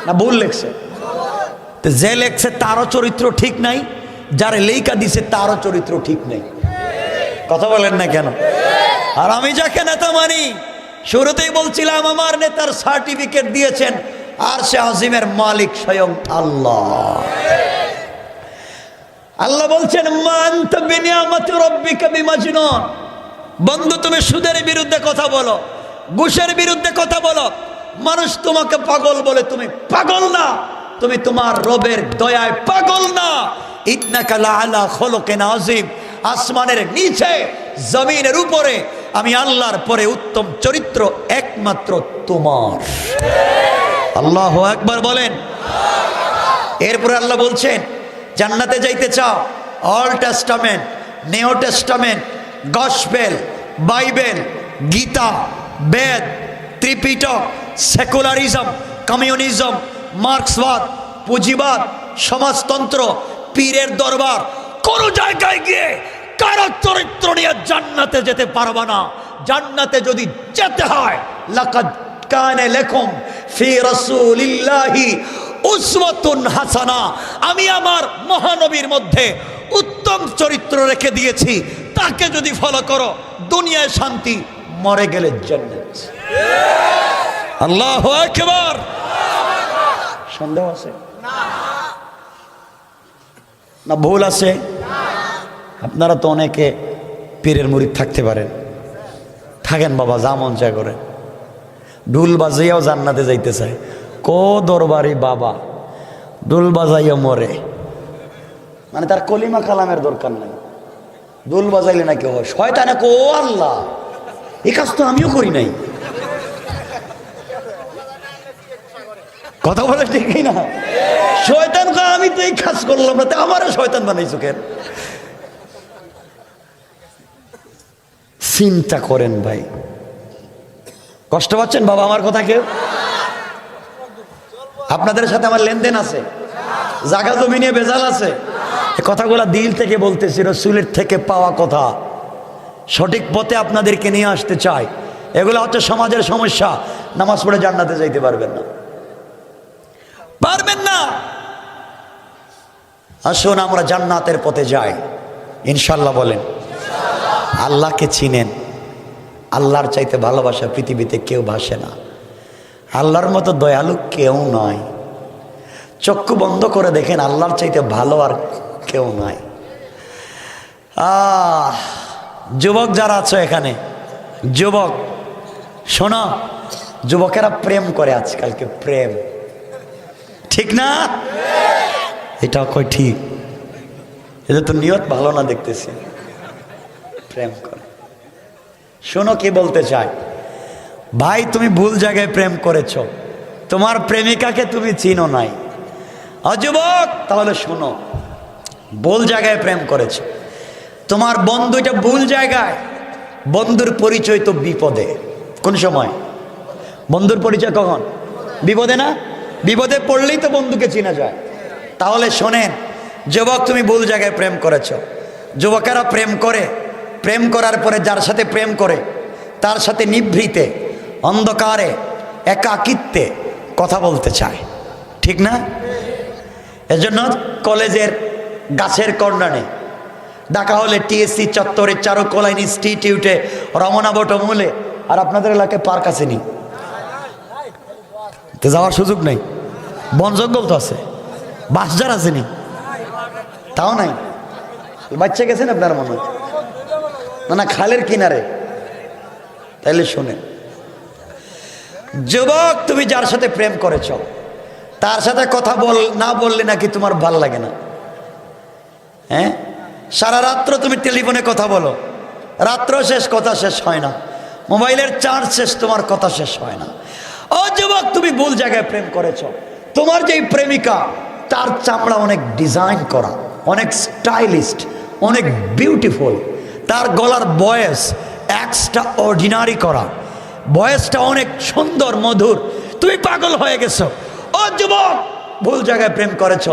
না ভুল লেখছে? যে লেখছে তারও চরিত্র ঠিক নাই, যারা লেখা দিছে তারও চরিত্র ঠিক নেই, কথা বলেন না কেন? আর আমি যাকে নেতা মানি, শুরুতেই বলছিলাম আমার নেতার সার্টিফিকেট দিয়েছেন আর সে আজিমের মালিক স্বয়ং আল্লাহ। আল্লাহ বলছেন, মান বিনিয়ামতি রাব্বিকা বিমাজনুন। বন্ধু, তুমি সুদের বিরুদ্ধে কথা বলো, ঘুষের বিরুদ্ধে কথা বলো, মানুষ তোমাকে পাগল বলে, তুমি পাগল না, তুমি তোমার রবের দয়ায় পাগল না। ইন্নাকা লাআলা খুলুকিন আযীম। আসমানের নিচে জমিনের উপরে আমি আল্লাহর পরে উত্তম চরিত্র একমাত্র তোমার। আল্লাহু আকবার বলেন। এরপরে আল্লাহ বলছেন, জান্নাতে যাইতে চাও, old Testament, New Testament, gospel, Bible, Gita, Veda, Tripitaka, secularism, communism, মার্ক্সবাদ, পুঁজিবাদ, সমাজতন্ত্র, পীরের দরবার, কোন জায়গায় গিয়ে কারো চরিত্র নিয়ে জান্নাতে যেতে পারবা না। জান্নাতে যদি যেতে হয়, লাকাদ কানা লাকুম ফি রাসূলিল্লাহি উসওয়াতুন হাসানা, আমি আমার মহানবীর মধ্যে উত্তম চরিত্র রেখে দিয়েছি, তাকে যদি ফলো করো দুনিয়ায় শান্তি, মরে গেলে জান্নাত। আল্লাহু আকবার। সন্দেহ আছে না ভুল আছে? আপনারা তো অনেকে পীরের মুরিদ থাকতে পারেন, থাকেন বাবা, যা মন চায় করেন। ঢুল বাজাইয়াও জান্নাতে যাইতে চায়, কো দরবারি বাবা ঢুল বাজাইয়া মরে, মানে তার কলিমা কালামের দরকার নাই, ঢুল বাজাইলে নাকি হয় শয়তানে কো আল্লাহ, এই কাজ তো আমিও করি নাই, কথা বলে ঠিকই না? শয়তান কা আমি তো এই কাজ করলাম না, আমারও শয়তান বানাইছো কেন? চিন্তা করেন ভাই, কষ্ট পাচ্ছেন বাবা আমার কথা? কেউ আপনাদের সাথে আমার লেনদেন আছে, জায়গা জমি নিয়ে বেজাল আছে, কথাগুলা দিল থেকে বলতেছি, রসুলের থেকে পাওয়া কথা, সঠিক পথে আপনাদেরকে নিয়ে আসতে চাই। এগুলো হচ্ছে সমাজের সমস্যা। নামাজ পড়ে জান্নাতে যাইতে পারবেন না, পারবেন না। আসুন আমরা জান্নাতের পথে যাই ইনশাল্লাহ। বলেন আল্লাহকে চিনেন, আল্লাহর চাইতে ভালোবাসা পৃথিবীতে কেউ ভাসে না, আল্লাহর মতো দয়ালু কেউ নয়। চক্ষু বন্ধ করে দেখেন, আল্লাহর চাইতে ভালো আর কেউ নয়। যুবক যারা আছো এখানে, যুবক শোনো, যুবকেরা প্রেম করে আজকালকে, প্রেম, ঠিক না? এটা কই ঠিক? এটা তো নিয়ত ভালো না দেখতেছি, প্রেম করে। শোনো কি বলতে চাই ভাই, তুমি ভুল জায়গায় প্রেম করেছ, তোমার প্রেমিকাকে তুমি চিনো নাই। যুবক তাহলে শোনো, ভুল জায়গায় প্রেম করেছ। তোমার বন্ধু এটা ভুল জায়গায়। বন্ধুর পরিচয় তো বিপদে। কোন সময় বন্ধুর পরিচয়? কখন? বিপদে না? বিপদে পড়লেই তো বন্ধুকে চেনা যায়। তাহলে শোনেন যুবক, তুমি ভুল জায়গায় প্রেম করেছ। যুবকেরা প্রেম করে, প্রেম করার পরে যার সাথে প্রেম করে তার সাথে নিভৃতে অন্ধকারে একাকিত্বে কথা বলতে চায়, ঠিক না? এজন্য কলেজের গাছের কর্নারে, ঢাকা হলে টিএসসি চত্বরে, চারুকলা ইনস্টিটিউটে, রমনা বটমূলে, আর আপনাদের এলাকায় পার্ক আছে নি? তো যাওয়ার সুযোগ নেই। বন জঙ্গল তো আছে, বাসজার আছে নি? তাও নাই। বাচ্চা গেছেন আপনার মনে হয়? না না, খালের কিনারে। তাইলে শুনে, যুবক তুমি যার সাথে প্রেম করেছ তার সাথে কথা না বললে নাকি তোমার ভাল লাগে না? হ্যাঁ, সারা রাত্র তুমি টেলিফোনে কথা বলো, রাত্র শেষ কথা শেষ হয় না, মোবাইলের চার্জ শেষ তোমার কথা শেষ হয় না। ও যুবক, তুমি ভুল জায়গায় প্রেম করেছ। তোমার যেই প্রেমিকা তার চামড়া অনেক ডিজাইন করা, অনেক স্টাইলিস্ট, অনেক বিউটিফুল, তার গলার ভয়েস এক্সট্রা অর্ডিনারি করা, ভয়েসটা অনেক সুন্দর মধুর, তুমি পাগল হয়ে গেছো। ও যুবক, ভুল জায়গায় প্রেম করেছ।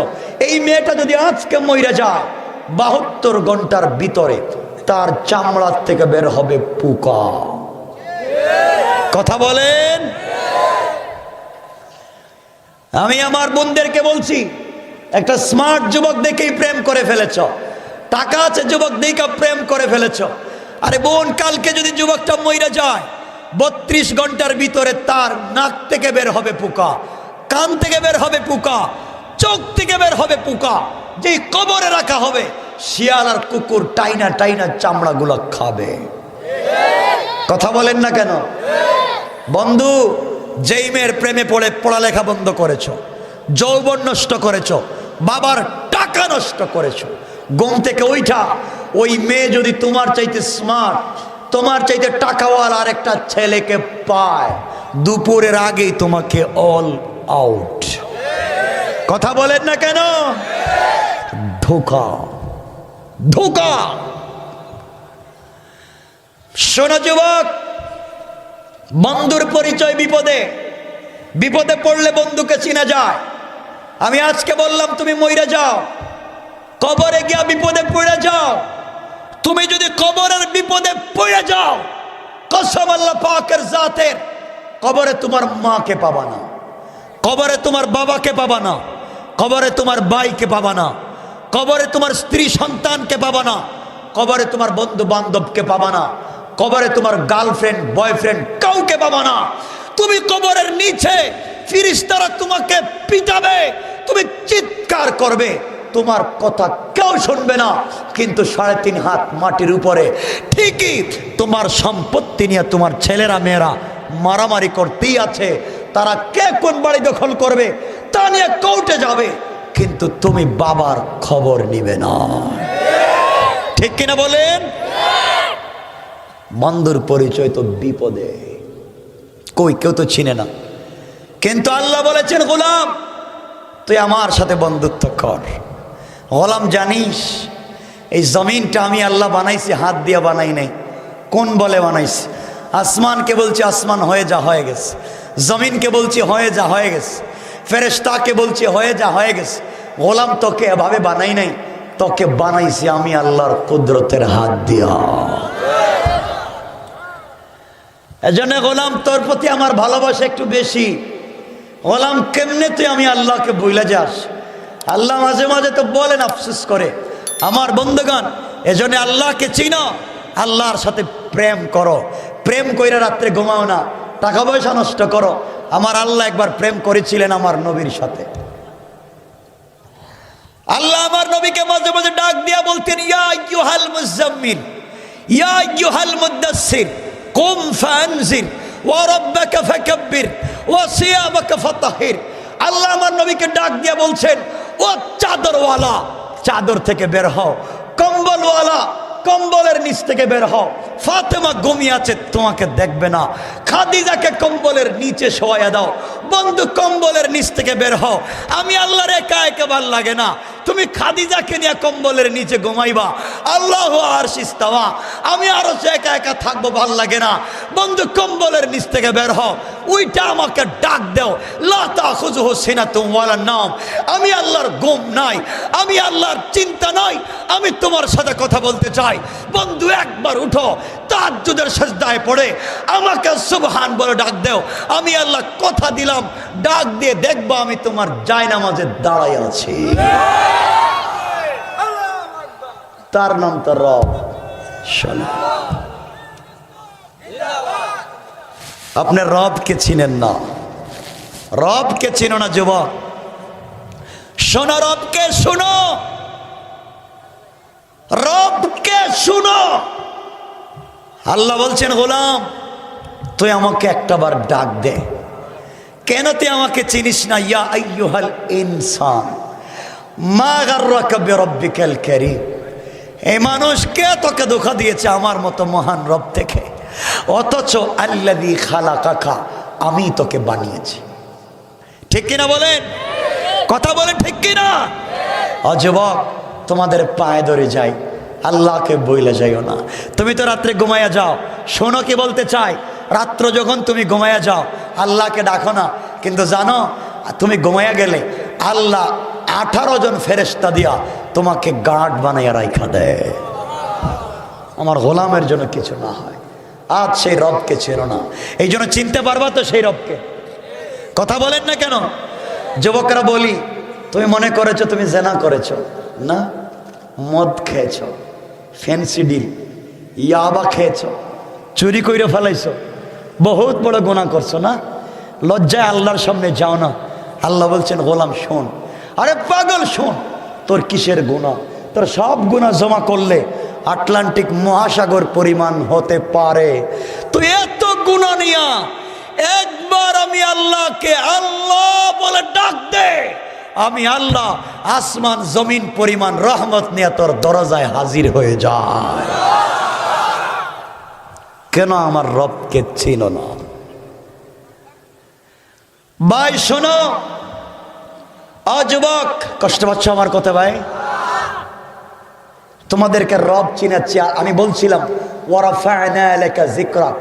এই মেয়েটা যদি আজকে মইরা যায়, 72 ঘন্টার ভিতরে তার চামড়ার থেকে বের হবে পোকা। কথা বলেন? আমি আমার বোনদেরকে বলছি, একটা স্মার্ট যুবক দেখেই প্রেম করে ফেলেছ, টাকা আছে যুবক দেখে প্রেম করে ফেলেছ। আরে বোন, কালকে যদি যুবকটা মইরা যায়, 32 ঘন্টার ভিতরে তার নাক থেকে বের হবে পোকা, কান থেকে বের হবে পোকা, চোখ থেকে বের হবে পোকা, যেই কবরে রাখা হবে শিয়াল আর কুকুর টাইনা টাইনা চামড়াগুলো খাবে। কথা বলেন না কেন? বন্ধু, যেই মেয়ের প্রেমে পড়ে পড়ালেখা বন্ধ করেছ, যৌবন নষ্ট করেছ, বাবার টাকা নষ্ট করেছ, ঘুম থেকে ওইটা ওই মেয়ে যদি তোমার চাইতে স্মার্ট, তোমার চাইতে টাকাওয়ালা আর একটা ছেলেকে পায়, দুপুরের আগেই তোমাকে অল আউট। কথা বলেন না কেন? ধোঁকা, ধোঁকা। শোনো যুবক, বন্ধুর পরিচয় বিপদে। বিপদে পড়লে বন্ধুকে চিনা যায়। আমি আজকে বললাম তুমি মইরা যাও, কবরে গিয়া বিপদে পড়ে যাও। তুমি যদি কবরের বিপদে পড়ে যাও, কসম আল্লাহ পাকের জাতের, কবরে তোমার মাকে পাবা না, কবরে তোমার বাবাকে পাবা না, কবরে তোমার ভাইকে পাবা না, কবরে তোমার স্ত্রী সন্তানকে পাবা না, কবরে তোমার বন্ধু বান্ধবকে পাবা না, কবরে তোমার গার্লফ্রেন্ড বয়ফ্রেন্ড কাউকে পাবা না। তুমি কবরের নিচে ফেরেশতারা তোমাকে পিটাবে, তুমি চিৎকার করবে, তোমার কথা কেউ শুনবে না। কিন্তু 3.5 হাত মাটির উপরে ঠিকই তোমার সম্পত্তি নিয়ে তোমার ছেলেরা মেয়েরা মারামারি করতেই আছে। তারা কে কোন বাড়ি দখল করবে তা নিয়ে কোর্টে যাবে, কিন্তু তুমি বাবার খবর নিবে না। ঠিক কিনা বলেন? বন্ধুর পরিচয় তো বিপদে, কই কেউ তো চিনে না। কিন্তু আল্লাহ বলেছেন, গোলাম তুই আমার সাথে বন্ধুত্ব কর। গোলাম জানিস এই জমিনটা আমি আল্লাহ বানাইছি, হাত দিয়ে বানাই নাই। কোন বলে বানাইছি? আসমানকে বলছি আসমান হয়ে যা, হয়ে গেছে। জমিনকে বলছি হয়ে যা, হয়ে গেছে। ফেরেশতাকে বলছি হয়ে যা, হয়ে গেছে। গোলাম তোকে এভাবে বানাই নাই, তোকে বানাইছি আমি আল্লাহর কুদরতের হাত দিয়া। এজন্য গোলাম তোর প্রতি আমার ভালোবাসা একটু বেশি। গোলাম কেমনে তুই আমি আল্লাহকে ভুলে যাস? আল্লাহ মাঝে মাঝে তো বলেন, আফসোস করে, আমার বন্ধুগণ এজন্য আল্লাহকে চিনো, আল্লাহর সাথে প্রেম করো। প্রেম কইরা রাত্রে ঘুমাও না, টাকা পয়সা নষ্ট করো। আমার আল্লাহ একবার প্রেম করেছিলেন আমার নবীর সাথে। আল্লাহ আমার নবীকে মাঝে মাঝে ডাক দিয়া বলতেন, ইয়া আইয়ুহাল মুজাম্মিল, ইয়া আইয়ুহাল মুদাসসির, কুম ফানজির, ওয়া রাব্বাকা ফাকাব্বির, ওয়া সিয়াবাকা ফাতাহির। আল্লাহ আমার নবীকে ডাক দিয়া বলছেন, ও চাদরওয়ালা, চাদর থেকে বের হও। কম্বলওয়ালা, কম্বলের নিচ থেকে বের হও। ফাতেমা ঘুমিয়ে আছে, তোমাকে দেখবে না। খাদিজাকে কম্বলের নিচে শোয়া দাও। বন্ধু কম্বলের নিচ থেকে বের হও। আমি আল্লাহর একা একা ভাল লাগে না, তুমি খাদিজাকে নিয়ে কম্বলের নিচে ঘুমাইবা। আল্লাহু আরশ ইস্তাওয়া, আমি আরো একা একা থাকবো, ভাল লাগে না। বন্ধু কম্বলের নিচ থেকে বের হও, ওইটা আমাকে ডাক দাও। লা তাখুযুহু সিনাতুন ওয়ালা নাওম, আমি আল্লাহর ঘুম নাই, আমি আল্লাহর চিন্তা নাই, আমি তোমার সাথে কথা বলতে চাই। বন্ধু একবার উঠো, তাহাজ্জুদের সিজদায় পড়ে আমাকে সুবহান বলে ডাক দাও। আমি আল্লাহ কথা দিলাম, ডাক দিয়ে দেখবো আমি তোমার জায়নামাজে দাঁড়াই আছি। তার নাম তো রব। আপনি রবকে চিনেন না, রবকে চিনো না যুবক। শোনো, রবকে শুনো, রবকে শুনো। আল্লাহ বলছেন, গোলাম তুই আমাকে একটাবার ডাক দে। কেন তুই আমাকে চিনিস না? ইয়া আইয়ুহাল ইনসান মা গাররাকা বিরাব্বিকাল কারীম, এই মানুষ কে তোকে ধোঁকা দিয়েছে আমার মতো মহান রব থেকে? অথচ আল্লাযী খালাকাকা, আমি তোকে বানিয়েছি। ঠিক কিনা বলেন? কথা বলেন ঠিক কিনা? যুবক, তোমাদের পায়ে ধরে যাই, আল্লাহকে বইলে যাইও না। তুমি তো রাত্রে ঘুমাইয়া যাও। শোনো কি বলতে চাই, রাত্র যখন তুমি ঘুমাইয়া যাও আল্লাহকে ডাকো না, কিন্তু জানো তুমি ঘুমাইয়া গেলে আল্লাহ 18 জন ফেরেশতা দিয়া তোমাকে গার্ড বানাইয়া রাইখা দেয়। আমার গোলামের জন্য কিছু না হয়। আজ সেই রবকে চেনো না, এই জন্য চিনতে পারবা তো সেই রবকে? কথা বলেন না কেন? যুবকরা বলি, তুমি মনে করেছো তুমি জেনা করেছো না, মদ খেয়েছো, ফ্যান্সি ডিল, ইয়াবা খেয়েছো, চুরি কইরে ফেলাইছো, বহুত বড় গুনাহ করছো না? লজ্জায় আল্লাহর সামনে যাও না। আল্লাহ বলছেন, গোলাম শোন। আরে পাগল শোন, তোর কিসের গুনাহ? তোর সব গুনাহ জমা করলে আটলান্টিক মহাসাগর পরিমাণ হতে পারে। তুই এত গুনাহ নিয়া একবার আমি আল্লাহকে আল্লাহ বলে ডাক দে, আমি আল্লাহ আসমান জমিন পরিমাণ রহমত নিয়ে তোর দরজায় হাজির হয়ে যায়। কেন আমার রবকে চিনো না? ভাই শোনো, যুবক কষ্ট পাচ্ছ আমার কথা ভাই? তোমাদেরকে রব চিনাচ্ছি। আমি বলছিলাম ওয়ারাফা'না লাকা যিকরাক,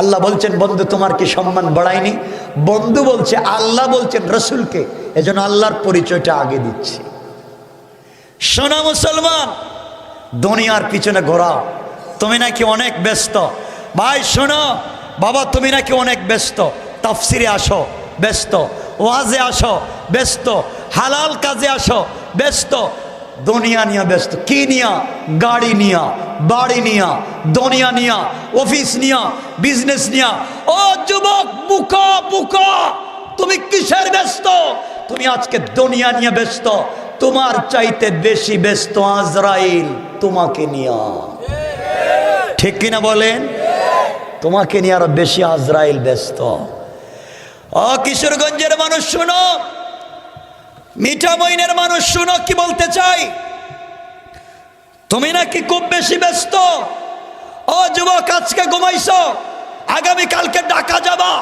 আল্লাহ বলছেন বন্ধু তোমার কি সম্মান বাড়ায়নি? বন্ধু বলছে, আল্লাহ বলছেন রসুলকে, এজন্য আল্লাহর পরিচয়টা আগে দিচ্ছি। শোনা মুসলমান, দুনিয়ার পিছনে ঘোরাও, তুমি নাকি অনেক ব্যস্ত। ভাই শোনো, বাবা তুমি নাকি অনেক ব্যস্ত, তাফসিরে আসো ব্যস্ত, ওয়াজে আসো ব্যস্ত, হালাল কাজে আসো ব্যস্ত, দুনিয়া নিয়া ব্যস্ত। কি নিয়া? গাড়ি নিয়া, বাড়ি নিয়া, দুনিয়া নিয়া, অফিস নিয়া, বিজনেস নিয়া। ও যুবক, বুকা বুকা, তুমি কিসের ব্যস্ত? তুমি আজকে দুনিয়া নিয়ে ব্যস্ত। তোমার চাইতে বেশি ব্যস্ত আজরাইল তোমাকে নিয়া। ঠিক কিনা বলেন? তোমাকে নিয়ে আরো বেশি আজরাইল ব্যস্ত। কিশোরগঞ্জের মানুষ শুনো, মিঠামইনের মানুষ শুনো, কি বলতে চাই, তুমি নাকি খুব বেশি ব্যস্ত। ও যুবক, আজকে ঘুমাইছো, আগামী কালকে ঢাকা যাবা,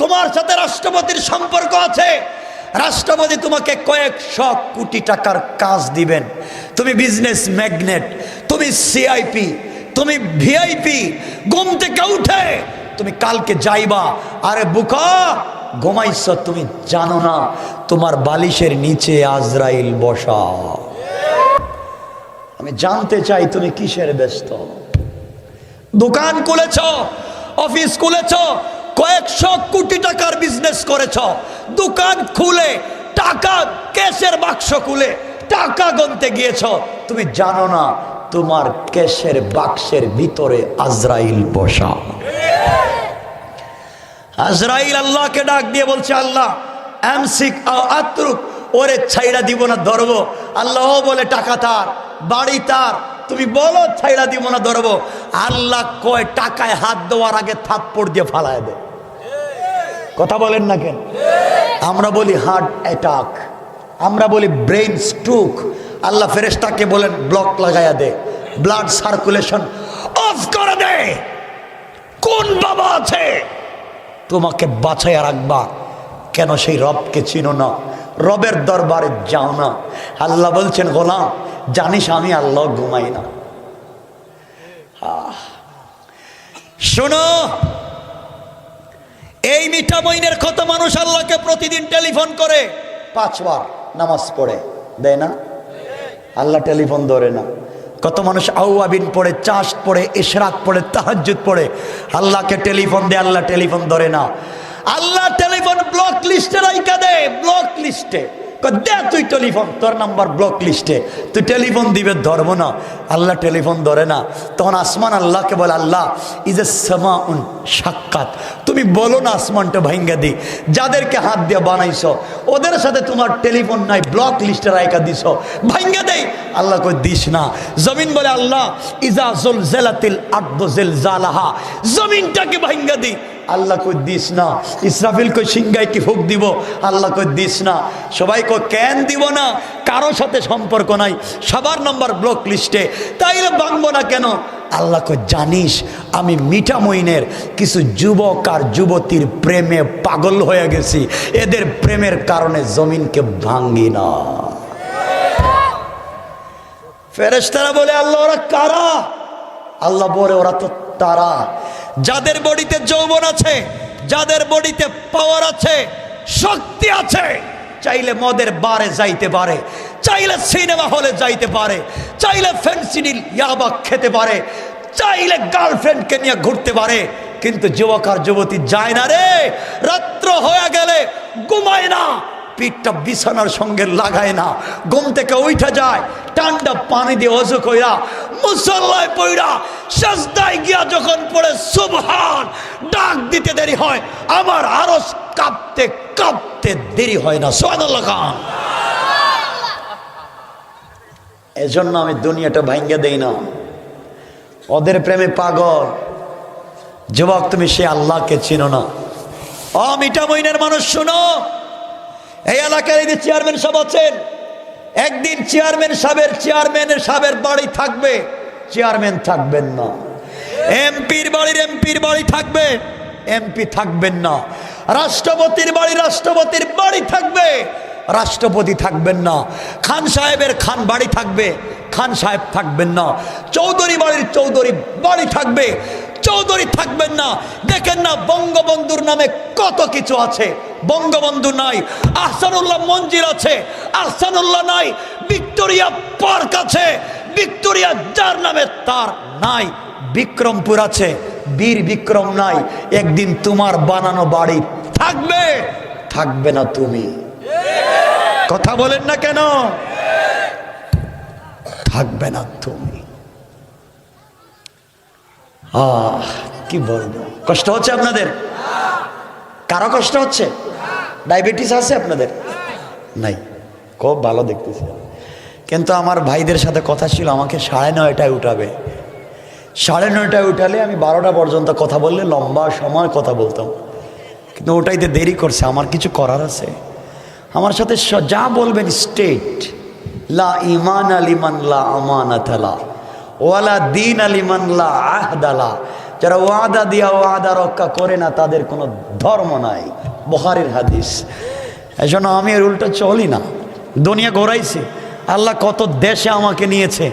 তোমার সাথে রাষ্ট্রপতির সম্পর্ক আছে, রাষ্ট্রপতি তোমাকে কয়েকশো কোটি টাকার কাজ দিবেন, তুমি বিজনেস ম্যাগনেট, তুমি সিআইপি, তুমি ভিআইপি, ঘুম থেকে উঠে তুমি কালকে যাইবা। আরে বুকা, ঘুমাইছ, তুমি জানো না তোমার বালিশের নিচে আজরাইল বসা। আমি জানতে চাই তুমি কিসের ব্যস্ত? দোকান খুলেছ, অফিস খুলেছ, কয়েকশো কোটি টাকার বিজনেস করেছ, দোকান খুলে টাকা ক্যাশের বাক্স খুলে টাকা গুনতে গিয়েছ, তুমি জানো না তোমার ক্যাশের বাক্সের ভিতরে আজরাইল বসা। আজরাইল আল্লাহকে ডাক দিয়ে বলছে, আল্লাহ আমসিক আও আতরুক, ওরে ছাইড়া দিব না ধরবো। আল্লাহ বলে টাকা তার, বাড়ি তার, তুমি বলো ছাইড়া দিব না ধরবো। আল্লাহ কয় টাকায় হাত দেওয়ার আগে থাপ্পড় দিয়ে ফালায় দে। কথা বলেন না কেন? আমরা বলি হার্ট অ্যাটাক, আমরা বলি ব্রেন স্ট্রোক। আল্লাহ ফেরেশতাকে বলেন ব্লক লাগাইয়া দে। ব্লাড সার্কুলেশন অফ করে দে। কোন বাবা আছে তোমাকে বাঁচাইয়া রাখবা? কেন সেই রবকে চিনো না? রবের দরবারে যাও না। আল্লাহ বলছেন, গোলাম জানিস আমি আল্লাহ ঘুমাই না। শোনো, এই মিঠা মইনের কত মানুষ আল্লাহকে প্রতিদিন টেলিফোন করে, 5 বার নামাজ পড়ে, দেয় না? আল্লাহ টেলিফোন ধরে না। কত মানুষ আউয়াবিন পড়ে, চাষ পড়ে, ইশরাক পড়ে, তাহাজ্জুদ পড়ে, আল্লাহকে টেলিফোন দেয়, আল্লাহ টেলিফোন ধরে না। আল্লাহ টেলিফোন ব্লক লিস্টে রাইখা দে, ব্লক লিস্টে দে তুই টেলিফোন, তোর নাম্বার ব্লক লিস্টে, তুই টেলিফোন দিবে, ধরবো না। আল্লাহ টেলিফোন ধরে না। তখন আসমান আল্লাহকে বলে, আল্লাহ ইজ এ সামাউন সাক্ষাৎ, তুমি বলো না আসমানটা ভাঙ্গা দি। যাদেরকে হাত দিয়ে বানাইছো ওদের সাথে তোমার টেলিফোন নাই, ব্লক লিস্টে রাইখা দিছ, ভাঙ্গা দেই। আল্লাহ কই দিস না। জমিন বলে, আল্লাহ ইজা জুলজিলাতিল আরদু জিলজালাহা, জমিনটাকে ভাঙ্গা দি। আল্লাহ কই দিস না। ইসরাফিল কই সিংহায় কি ফুক দিব? আল্লাহ কই দিস না। সবাই কই কেন দিব না? কারোর সাথে সম্পর্ক নাই, সবার নাম্বার ব্লক লিস্টে, তাইলে ভাঙবো না কেন? আল্লাহ কই জানিস আমি মিঠা মইনের কিছু যুবক আর যুবতীর প্রেমে পাগল হয়ে গেছি, এদের প্রেমের কারণে জমিনকে ভাঙ্গি না। ফেরেশতারা বলে, আল্লাহ ওরা কারা? আল্লাহ বলে, ওরা তো তারা যাদের বডিতে যৌবন আছে, যাদের বডিতে পাওয়ার আছে, শক্তি আছে, চাইলে মদের বারে যাইতে পারে, চাইলে সিনেমা হলে যাইতে পারে, চাইলে ফেন্সিডিল ইয়াবা খেতে পারে, চাইলে গার্লফ্রেন্ডকে নিয়ে ঘুরতে পারে, কিন্তু যুবক আর যুবতী যায় না রে। রাত্র হয়ে গেলে ঘুমায় না, পিঠটা বিছানার সঙ্গে লাগায় না, ঘুম থেকে উঠা যায়, ঠান্ডা পানি দিয়ে অজু কইরা মুসল্লায় পইরা সাজদায় গিয়া যখন পড়ে সুবহান ডাক দিতে দেরি হয়, আমার আরশ কাঁপতে কাঁপতে দেরি হয় না। সুবহানাল্লাহ খান। এজন্য আমি দুনিয়াটা ভাঙ্গা দেই না, ওদের প্রেমে পাগল। যুবক তুমি সে আল্লাহকে চিনো না। ও মিঠা মইনের মানুষ শোনো, এই এলাকার এই যে চেয়ারম্যান সাহেব আছেন, একদিন চেয়ারম্যানের সাহেবের বাড়ি থাকবে, চেয়ারম্যান থাকবেন না। এমপির বাড়ি থাকবে, এমপি থাকবেন না। রাষ্ট্রপতির বাড়ি থাকবে, রাষ্ট্রপতি থাকবেন না। খান সাহেবের বাড়ি থাকবে, খান সাহেব থাকবেন না। চৌধুরী বাড়ির চৌধুরী বাড়ি থাকবে, চৌধুরী থাকবেন না। দেখেন না বঙ্গবন্ধুর নামে কত কিছু আছে, বঙ্গবন্ধু নাই। আহসানুল্লাহ মঞ্জিল আছে, আহসানুল্লাহ নাই। ভিক্টোরিয়া পার্ক আছে, ভিক্টোরিয়া যার নামে তার নাই। বিক্রমপুর আছে, বীর বিক্রম নাই। একদিন তোমার বানানো বাড়ি থাকবে, থাকবে না তুমি। কথা বলেন না কেন? থাকবে না তুমি। কি বলবো, কষ্ট হচ্ছে আপনাদের? কারো কষ্ট হচ্ছে? ডায়াবেটিস আছে আপনাদের? নাই, খুব ভালো দেখতেছি। কিন্তু আমার ভাইদের সাথে কথা ছিল, আমাকে 9:30টায় উঠাবে। 9:30টায় উঠালে আমি 12টা পর্যন্ত কথা বললে লম্বা সময় কথা বলতাম, কিন্তু ওটাইতে দেরি করছে। আমার কিছু করার আছে, আমার সাথে যা বলবেন স্টেট। লা ইমান আলিমান লা আমানাত লা ওয়ালা দিন আলিমান লা আহদা লা। যারা ওয়াদা দিয়া ওয়াদা রক্ষা করে না তাদের কোনো ধর্ম নাই, বুখারীর হাদিস। এই জন্য আমি এর উল্টো চলি না। দুনিয়া ঘোরাইছি, আল্লাহ কত দেশে আমাকে নিয়েছে,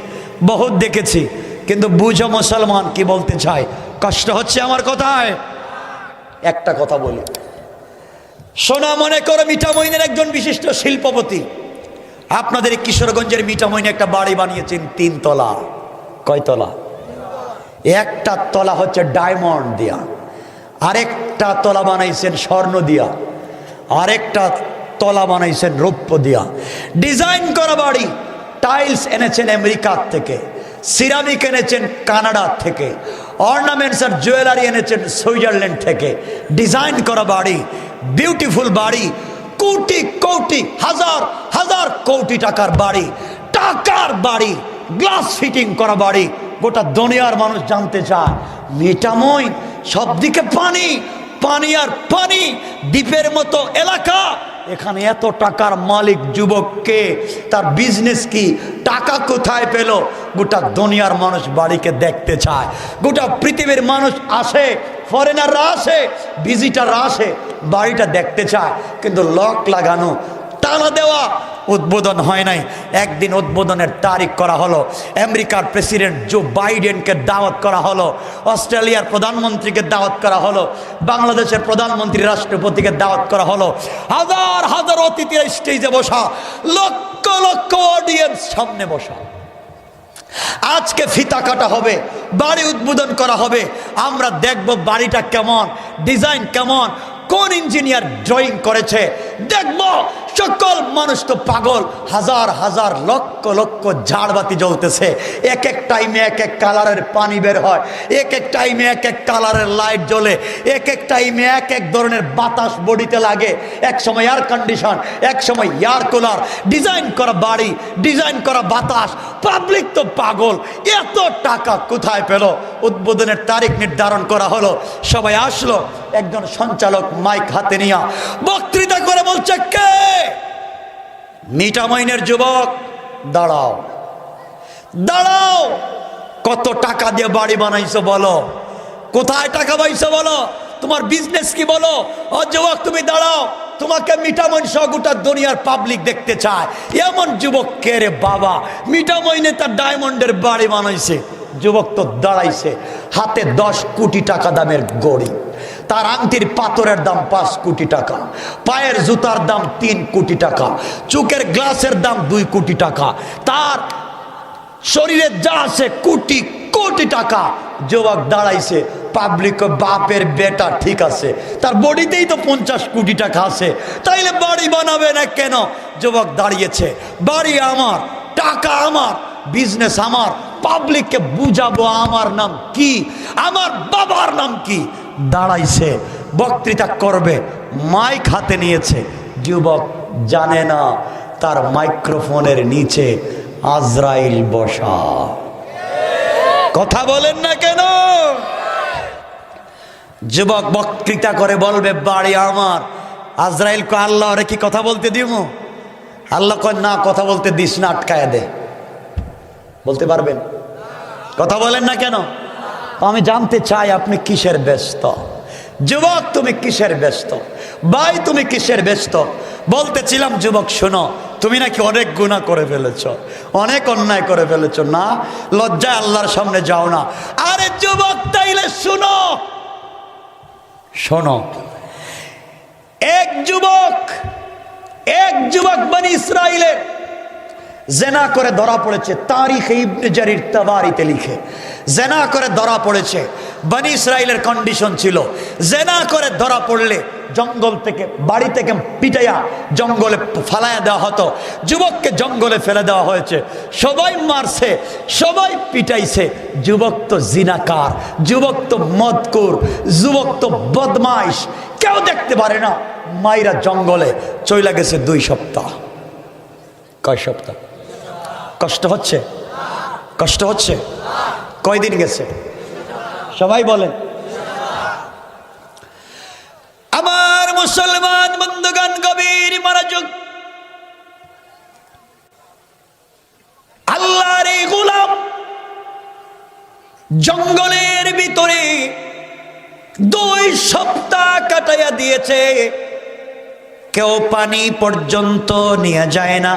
বহুত দেখেছি, কিন্তু বুঝো মুসলমান কি বলতে চায়। কষ্ট হচ্ছে আমার কথায়? একটা কথা বলি, সোনা মনে করো মিঠামইনের একজন বিশিষ্ট শিল্পপতি আপনাদের কিশোরগঞ্জের মিঠামইনে একটা বাড়ি বানিয়েছেন 3 তলা। কয় তলা? একটা তলা হচ্ছে ডায়মন্ড দিয়া, আরেকটা তলা বানাইছেন স্বর্ণ দিয়া, আরেকটা তলা বানাইছেন রৌপ্য দিয়া। ডিজাইন করা বাড়ি। টাইলস এনেছেন আমেরিকা থেকে, সিরামিক এনেছেন কানাডা থেকে, অর্নামেন্টস আর জুয়েলারি এনেছেন সুইজারল্যান্ড থেকে। ডিজাইন করা বাড়ি, বিউটিফুল বাড়ি, কোটি কোটি হাজার হাজার কোটি টাকার বাড়ি, টাকার বাড়ি, গ্লাস ফিটিং করা বাড়ি। গোটা দুনিয়ার মানুষ জানতে চায় মিঠামইন, সবদিকে পানি, পানি আর পানি, দ্বীপের মতো এলাকা, এখানে এত টাকার মালিক যুবককে, তার বিজনেস কি, টাকা কোথায় পেল? গোটা দুনিয়ার মানুষ বাড়িকে দেখতে চায়, গোটা পৃথিবীর মানুষ আসে, ফরেনাররা আসে, ভিজিটাররা আসে, বাড়িটা দেখতে চায়, কিন্তু লক লাগানো, তালা দেওয়া, উদ্বোধন হয় নাই। একদিন উদ্বোধনের তারিখ করা হলো, আমেরিকার প্রেসিডেন্ট জো বাইডেনকে দাওয়াত করা হলো, অস্ট্রেলিয়ার প্রধানমন্ত্রীকে দাওয়াত করা হলো, বাংলাদেশের প্রধানমন্ত্রী রাষ্ট্রপতিকে দাওয়াত করা হলো, হাজার হাজার অতিথিরা স্টেজে বসা, লক্ষ লক্ষ অডিয়েন্স সামনে বসা। আজকে ফিতা কাটা হবে, বাড়ি উদ্বোধন করা হবে, আমরা দেখব বাড়িটা কেমন, ডিজাইন কেমন, কোন ইঞ্জিনিয়ার ড্রয়িং করেছে দেখব। সকল মানুষ তো পাগল, হাজার হাজার লক্ষ লক্ষ ঝাড়বাতি জ্বলতেছে, এক এক টাইমে এক এক কালারের পানি বের হয়, এক এক টাইমে এক এক কালারের লাইট জ্বলে, এক এক টাইমে এক এক ধরনের বাতাস বডিতে লাগে, এক সময় এয়ার কন্ডিশন, এক সময় এয়ার কুলার, ডিজাইন করা বাড়ি, ডিজাইন করা বাতাস। পাবলিক তো পাগল, এত টাকা কোথায় পেল? উদ্বোধনের তারিখ নির্ধারণ করা হলো, সবাই আসলো, একজন সঞ্চালক মাইক হাতে নিয়ে বক্তৃতা করে বলছে, কে? মিঠামইনের যুবক, দাঁড়াও দাঁড়াও, কত টাকা দিয়ে বাড়ি বানাইছো বলো, কোথায় টাকা পাইছো বলো, তোমার বিজনেস কি বলো? ও যুবক তুমি দাঁড়াও, তোমাকে মিঠামইন সহ গোটা দুনিয়ার পাবলিক দেখতে চায়। এমন যুবক কে রে বাবা? মিঠামইনে তার ডায়মন্ডের বাড়ি বানাইছে। যুবক তো দাঁড়াইছে, হাতে 10 কোটি টাকা দামের গড়ি, তার আংটির পাথরের দাম 5 কোটি টাকা, পায়ের জুতার দাম 3 কোটি টাকা, চোখের গ্লাসের দাম 2 কোটি টাকা, তার শরীরে যা আছে কোটি কোটি টাকা। যুবক দাঁড়াইছে, পাবলিক বাপের বেটা, ঠিক আছে, তার বডিতেই তো 50 কোটি টাকা আছে, তাইলে বাড়ি বানাবে না কেন? যুবক দাঁড়িয়েছে, বাড়ি আমার, টাকা আমার, বিজনেস আমার, পাবলিককে বুঝাবো আমার নাম কি, আমার বাবার নাম কি। দাঁড়াইছে, বক্তৃতা করবে, মাইক হাতে নিয়েছে। যুবক জানে না তার মাইক্রোফোনের নিচে আজরাইল বসা। কথা বলেন না কেন? যুবক বক্তৃতা করে বলবে বাড়ি আমার। আজরাইল কো আল্লাহ রে কি কথা বলতে দিব? আল্লাহ কয় না, কথা বলতে দিস না, আটকায় দে। বলতে পারবেন? কথা বলেন না কেন? আমি জানতে চাই আপনি কিসের ব্যস্ত? যুবক তুমি কিসের ব্যস্ত? ভাই তুমি কিসের ব্যস্ত? বলতেছিলাম যুবক শোনো, তুমি নাকি অনেক গুনাহ করে ফেলেছ, অনেক অন্যায় করে ফেলেছ, না লজ্জায় আল্লাহর সামনে যাও না। আরে যুবক তাইলে শোনো, শোনো, এক যুবক বনি ইসরাইলে জেনা করে ধরা পড়েছে। তারিখ ইবনে জারির তাবারিতে লিখে, জেনা করে ধরা পড়েছে। বনি ইসরাইলের কন্ডিশন ছিল, জেনা করে ধরা পড়লে জঙ্গল থেকে, বাড়ি থেকে পিটাইয়া জঙ্গলে ফালাইয়া দেওয়া হতো। যুবককে জঙ্গলে ফেলে দেওয়া হয়েছে, সবাই মারছে, সবাই পিটাইছে। যুবক তো জিনাকার, যুবক তো মদকুর, যুবক তো বদমাইশ, কেউ দেখতে পারে না। মাইরা জঙ্গলে চইলা গেছে 2 সপ্তাহ। কয় সপ্তাহ? কষ্ট হচ্ছে? কষ্ট হচ্ছে? কয়দিন গেছে? সবাই বলেন। আমার মুসলমান বন্ধুগণ, গভীর মনোযোগ। আল্লাহর এই গোলাম জঙ্গলের ভিতরে 2 সপ্তাহ কাটাইয়া দিয়েছে। কেউ পানি পর্যন্ত নিয়ে যায় না,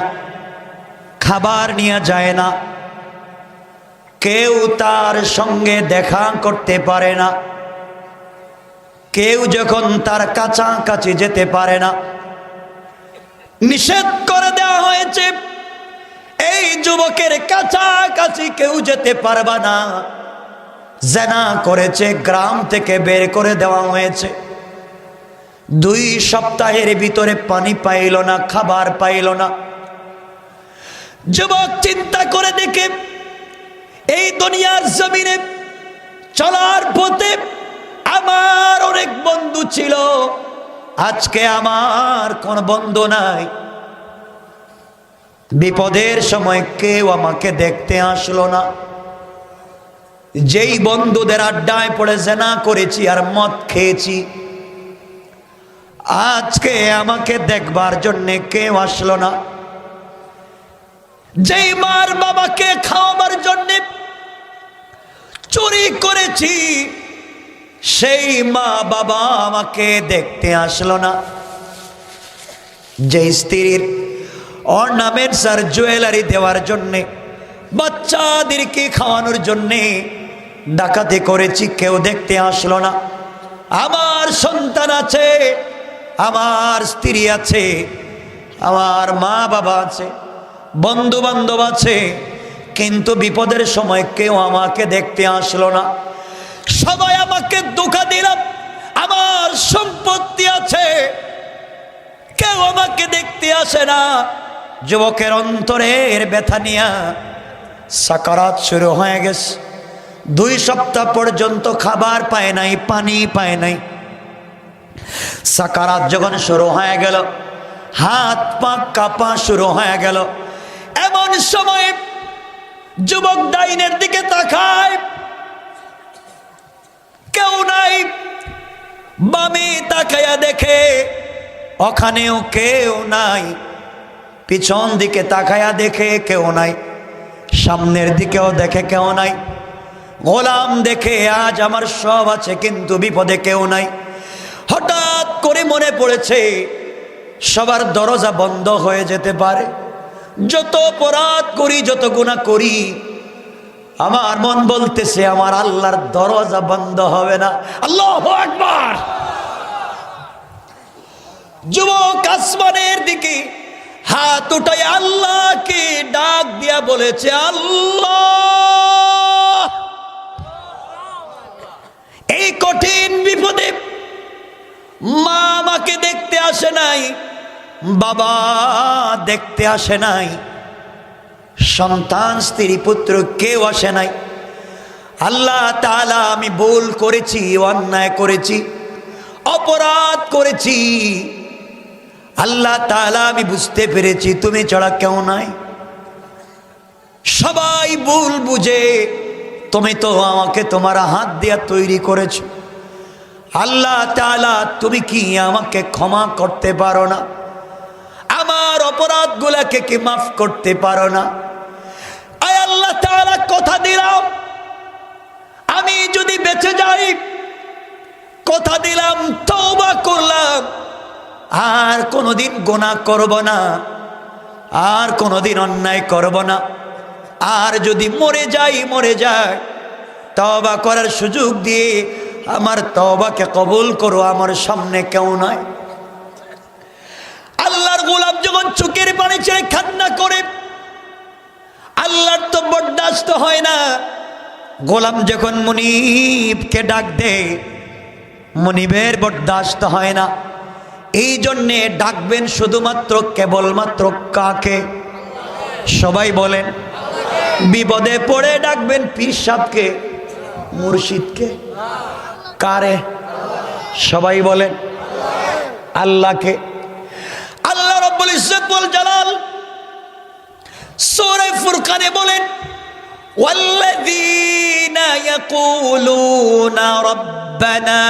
খাবার নিয়ে যায় না, কেউ তার সঙ্গে দেখা করতে পারে না, কেউ যখন তার কাছাকাছি যেতে পারে না, নিষেধ করে দেওয়া হয়েছে এই যুবকের কাছাকাছি কেউ যেতে পারবে না। জেনা করেছে, গ্রাম থেকে বের করে দেওয়া হয়েছে। 2 সপ্তাহের ভিতরে পানি পাইল না, খাবার পাইল না। যুবক চিন্তা করে দেখে, এই দুনিয়ার জমিনে চলার পথে আমার অনেক বন্ধু ছিল, আজকে আমার কোন বন্ধু নাই। বিপদের সময় কেউ আমাকে দেখতে আসলো না। যেই বন্ধুদের আড্ডায় পড়ে জেনা করেছি আর মদ খেয়েছি, আজকে আমাকে দেখবার জন্যে কেউ আসলো না। যেই মার বাবাকে খাওয়াবার জন্যে চুরি করেছি, সেই মা বাবা আমাকে দেখতে আসলো না। যে স্ত্রীর অর্নামেন্টস আর জুয়েলারি দেওয়ার জন্যে, বাচ্চাদেরকে খাওয়ানোর জন্যে ডাকাতি করেছি, কেউ দেখতে আসলো না। আমার সন্তান আছে, আমার স্ত্রী আছে, আমার মা বাবা আছে, বন্ধু বান্ধব আছে, কিন্তু বিপদের সময় কেউ আমাকে দেখতে আসলো না। সবাই আমাকে ধোঁকা দিল। আমার সম্পত্তি আছে, কেউ আমাকে দেখতে আসে না। যুবকের অন্তরের ব্যথা নিয়া সাকারাত শুরু হয়ে গেছে। 2 সপ্তাহ পর্যন্ত খাবার পায় নাই, পানি পায় নাই। সাকারাত যখন শুরু হয়ে গেল, হাত পা কাঁপা শুরু হয়ে গেল। এমন সময় যুবক ডাইনের দিকে তাকায়, কেউ নাই। বামে তাকায়া দেখে ওখানেও কেউ নাই। পিছন দিকে তাকায়া দেখে কেউ নাই। সামনের দিকেও দেখে কেউ নাই। গোলাম দেখে আজ আমার সব আছে, কিন্তু বিপদে কেউ নাই। হঠাৎ করে মনে পড়েছে সবার দরজা বন্ধ হয়ে যেতে পারে। যত অপরাধ করি, যত গুনাহ করি, আমার মন বলতেছে আমার আল্লাহর দরজা বন্ধ হবে না। আল্লাহু আকবার। যুবক আসমানের দিকে হাত উঠায় আল্লাহকে ডাক দিয়া বলেছে, আল্লাহ, এই কঠিন বিপদে মা আমাকে দেখতে আসে নাই, বাবা দেখতে আসে নাই, সন্তান স্ত্রী পুত্র কেউ আসে নাই। আল্লাহ তাআলা, আমি ভুল করেছি, অন্যায় করেছি, অপরাধ করেছি। আল্লাহ তাআলা, আমি বুঝতে পেরেছি তুমি ছাড়া কেউ নাই। সবাই ভুল বুঝে, তুমি তো আমাকে তোমার হাত দিয়ে তৈরি করেছো। আল্লাহ তাআলা, তুমি কি আমাকে ক্ষমা করতে পারো না? আমার অপরাধগুলোকে কি মাফ করতে পারো না? আয় আল্লাহ তাআলা, কথা দিলাম আমি যদি বেঁচে যাই, কথা দিলাম তওবা করলাম, আর কোনোদিন গুনাহ করব না, আর কোনোদিন অন্যায় করব না। আর যদি মরে যাই, তওবা করার সুযোগ দিয়ে আমার তওবাকে কবুল করো। আমার সামনে কেউ নাই। আল্লাহর গোলাম যখন চোখের পানি ছেড়ে কান্না করে, আল্লাহর তো বরদাস্ত হয় না। গোলাম যখন মুনিবকে ডাক দেয়, মুনিবের বরদাস্ত হয় না। এই জন্যে ডাকবেন শুধুমাত্র কেবলমাত্র কাকে? সবাই বলেন। বিপদে পড়ে ডাকবেন পীর সাহেবকে, মুর্শিদকে, কারে? সবাই বলেন আল্লাহকে। আল্লাহ রাব্বুল ইজ্জত ওয়াল জালাল সূরা ফুরকানে বলেন, ওয়াল্লাযীনা ইয়াকুলুনা রাব্বানা,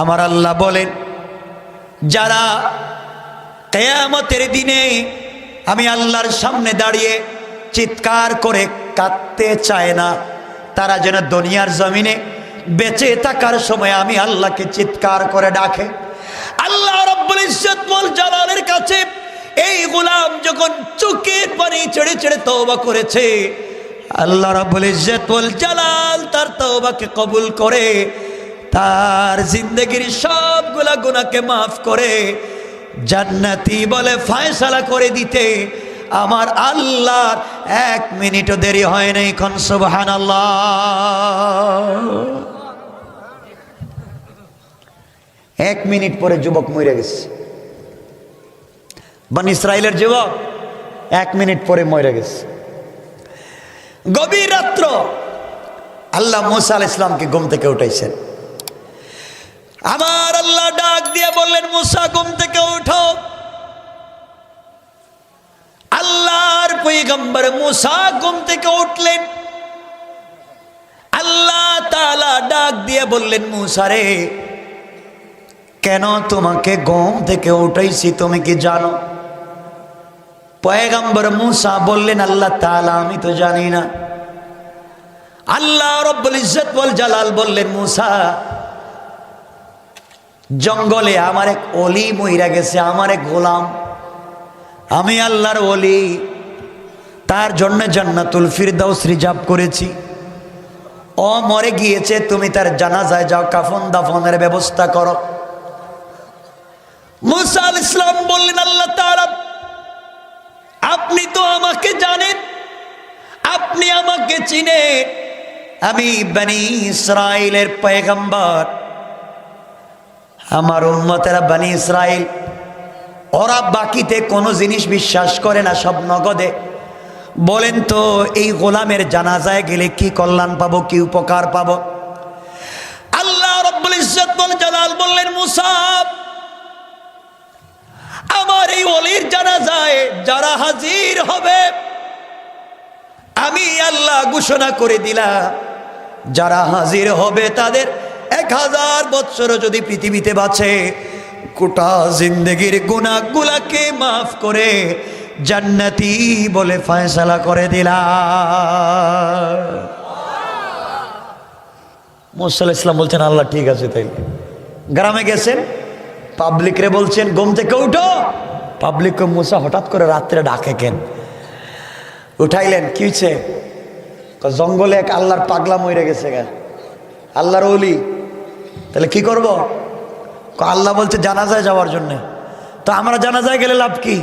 আমার আল্লাহ বলেন, যারা কিয়ামতের দিনে আমি আল্লাহর সামনে দাঁড়িয়ে চিৎকার করে কাঁদতে চায় না, তারা যেন দুনিয়ার জমিনে বেঁচে থাকার সময় আমি আল্লাহকে চিৎকার করে ডাকে। আল্লাহ রাব্বুল ইজ্জত ওয়াল জালালের কাছে এই গোলাম যখন চোখের পানি ছেড়ে ছেড়ে তওবা করেছে, আল্লাহ রাব্বুল ইজ্জত ওয়াল জালাল তার তওবাকে কবুল করে, তার জিন্দেগির সবগুলা গুনাহকে মাফ করে জান্নাতি বলে ফয়সালা করে দিতে আমার আল্লাহর 1 মিনিটও দেরি হয় নাই। কোন সুবহানাল্লাহ। এক মিনিট পরে যুবক মরে গেছে। বনি ইসরাইলের যুবক 1 মিনিট পরে মরে গেছে। গভীর রাত্র আল্লাহ মুসা আলাইহিস সালামকে ঘুম থেকে উঠাইছেন। আমার আল্লাহ ডাক দিয়ে বললেন, মুসা ঘুম থেকে উঠো। আল্লাহর পয়গম্বর মুসা ঘুম থেকে উঠলেন। আল্লাহ তাআলা ডাক দিয়ে বললেন, মুসা রে, কেন তোমাকে ঘুম থেকে উঠাইছি তুমি কি জানো? পয়গম্বর মূসা বললেন, আল্লাহ তাআলা আমি তো জানি না। আল্লাহ রব্বুল ইজ্জত ওয়াল জালাল বললেন, মূসা জঙ্গলে আমার এক ওলি মইরা গেছে, আমার এক গোলাম, আমি আল্লাহর ওলি, তার জন্য জান্নাতুল ফিরদাউস রিজার্ভ করেছি। ও মরে গিয়েছে, তুমি তার জানাজায় যাও, কাফন দাফনের ব্যবস্থা করো। মূসা আলাইহিস সালাম বললেন, আল্লাহ তাআলা আপনি তো আমাকে জানেন, আপনি আমাকে চিনেন, আমি বনি ইসরাইলের পয়গম্বর। আমার উম্মতেরা বনি ইসরাইল, ওরা বাকিতে কোনো জিনিস বিশ্বাস করে না, সব নগদে। বলেন তো এই গোলামের জানাজায় গেলে কি কল্যাণ পাবো, কি উপকার পাবো? আল্লাহ রব্বুল ইজ্জত ওয়াল জালাল বললেন, মূসা আমার এই ওলির জানাজায় যারা হাজির হবে, আমি আল্লাহ ঘোষণা করে দিলাম, যারা হাজির হবে তাদের 1000 বছর যদি পৃথিবীতে বাঁচে, গোটা জিন্দেগির গুনাহগুলোকে মাফ করে জান্নাতি বলে ফয়সালা করে দিলাম। মূসা আলাইহিস সালাম বলছেন, আল্লাহ ঠিক আছে। তাই গ্রামে গেছেন, পাবলিক রে বলছেন ঘুম থেকে উঠো। পাবলিককে মূসা হঠাৎ করে রাত্রে ডাকে কেন? উঠাইলেন, কি হয়েছে? জঙ্গলে এক আল্লাহর পাগলা মরে গেছে, আল্লাহর ওলি, তাহলে কি করব? আল্লাহ বলছে জানাজায় যাওয়ার জন্য। তো আমরা জানাজায় গেলে লাভ কি?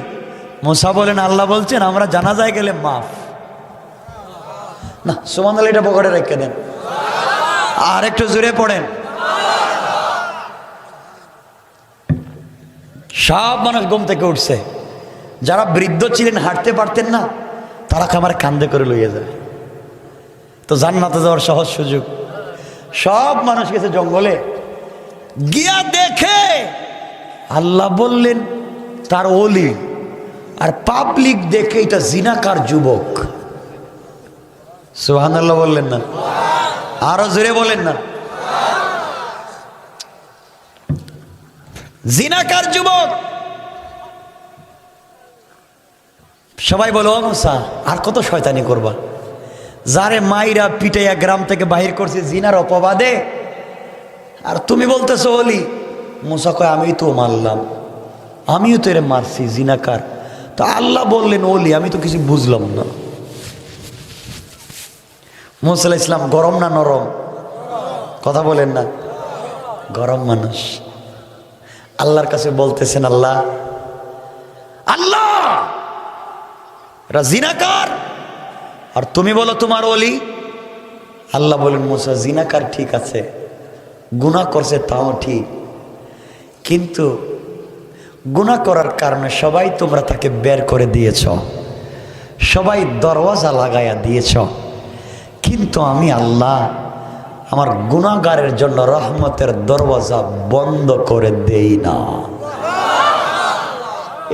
মূসা বলেন, আল্লাহ বলছেন আমরা জানাজায় গেলে মাফ না। সুবহানাল্লাহ, এটা পকেটে রেখে দেন, আর একটু জোরে পড়েন। সব মানুষ ঘুম থেকে উঠছে, যারা বৃদ্ধ ছিলেন, হাঁটতে পারতেন না, তারা আমার কান্দে করে লইয়া যায়। তো জান্নাতে যাওয়ার সহজ সুযোগ। সব মানুষ গেছে জঙ্গলে, গিয়া দেখে আল্লাহ বললেন তার ওলি, আর পাবলিক দেখে এটা জিনাকার যুবক। সুবহানাল্লাহ বললেন না? আরো জোরে বলেন না? জিনাকার যুবক। সবাই বলো, ও মূসা আর কত শয়তানি করবা? যারে মাইরা পিটাইয়া গ্রাম থেকে বাহির করছে জিনার অপবাদে, আর তুমি বলতেছো ওলি। মূসা কয়, আমি তো মারলাম, আমিও তো এর মারছি, জিনাকার। তো আল্লাহ বললেন ওলি, আমি তো কিছু বুঝলাম না। মূসা আলাইহিস সালাম গরম না নরম? কথা বলেন না? গরম মানুষ। আল্লাহর কাছে বলতেছেন, আল্লাহ আল্লাহ এরা জিনাকার, আর তুমি বলো তোমার ওলি। আল্লাহ বলেন, মূসা জিনাকার ঠিক আছে, গুনাহ করছে তাও ঠিক, কিন্তু গুনাহ করার কারণে সবাই তোমরা তাকে বের করে দিয়েছ, সবাই দরওয়াজা লাগাইয়া দিয়েছ, কিন্তু আমি আল্লাহ আমার গুনাহগারের জন্য রহমতের দরওয়াজা বন্ধ করে দেই না।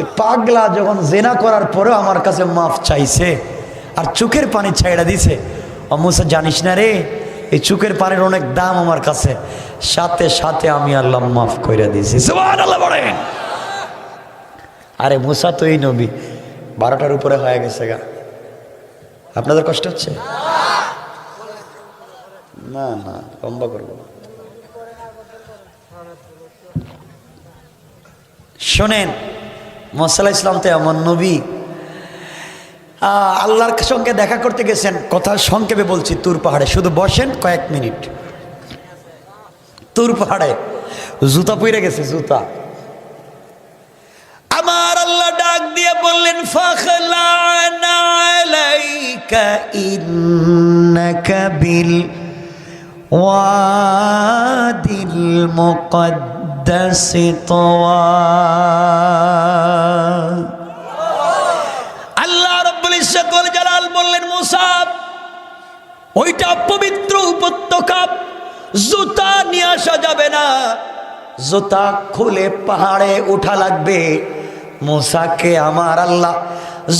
এই পাগলা যখন জেনা করার পরেও আমার কাছে মাফ চাইছে আর চোখের পানি ছাইড়া দিছে, ও মূসা জানিস না রে, এই চোখের পানির অনেক দাম আমার কাছে, সাথে সাথে আমি আল্লাহ মাফ করে দিয়েছি। সুবহানাল্লাহ বলেন। আরে মূসা তো এই নবী, 12টার উপরে হয়ে গেছে গা। আপনাদের কষ্ট হচ্ছে? না না, লম্বা করবো না। শোনেন, মূসা আলাইহিস সালাম তো এমন নবী, আল্লাহর সঙ্গে দেখা করতে গেছেন। কথা সংক্ষেপে বলছি, তুর পাহাড়ে। শুধু বসেন কয়েক মিনিট। তুর পাহাড়ে জুতা পইরে গেছে, জুতা। আমার আল্লাহ ডাক দিয়ে বললেন, ফাখলা'না আলাইকা ইন্নাকা বিল ওয়াদিল মুকদ্দাসি তুওয়া। আল্লাহ রাব্বুল ইজ্জত ওয়াল জালাল বললেন, মূসা ওইটা পবিত্র উপত্যকা, জুতা নিয়ে আসা যাবে না, জুতা খুলে পাহাড়ে ওঠা লাগবে। মূসাকে আমার আল্লাহ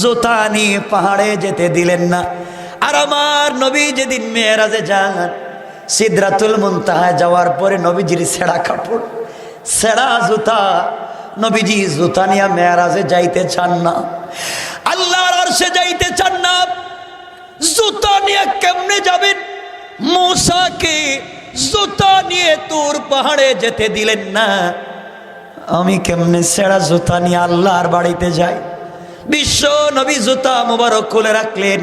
জুতা নিয়ে পাহাড়ে যেতে দিলেন না। আর আমার নবী যেদিন মেরাজে যান, সিদরাতুল মুনতাহায় যাওয়ার পরে নবীজির ছেঁড়া কাপড় সেরা জুতা। নবীজি জুতা নিয়ে মেরাজে যাইতে চান না, আল্লাহর আরশে যাইতে চান না। জুতা নিয়ে কেমনে যাবেন? মূসাকে জুতা নিয়ে তুর পাহাড়ে যেতে দিলেন না, আমি কেমনে সেরা জুতা নিয়ে আল্লাহর বাড়িতে যাই? বিশ্ব নবী জুতা মুবারক খুলে রাখলেন।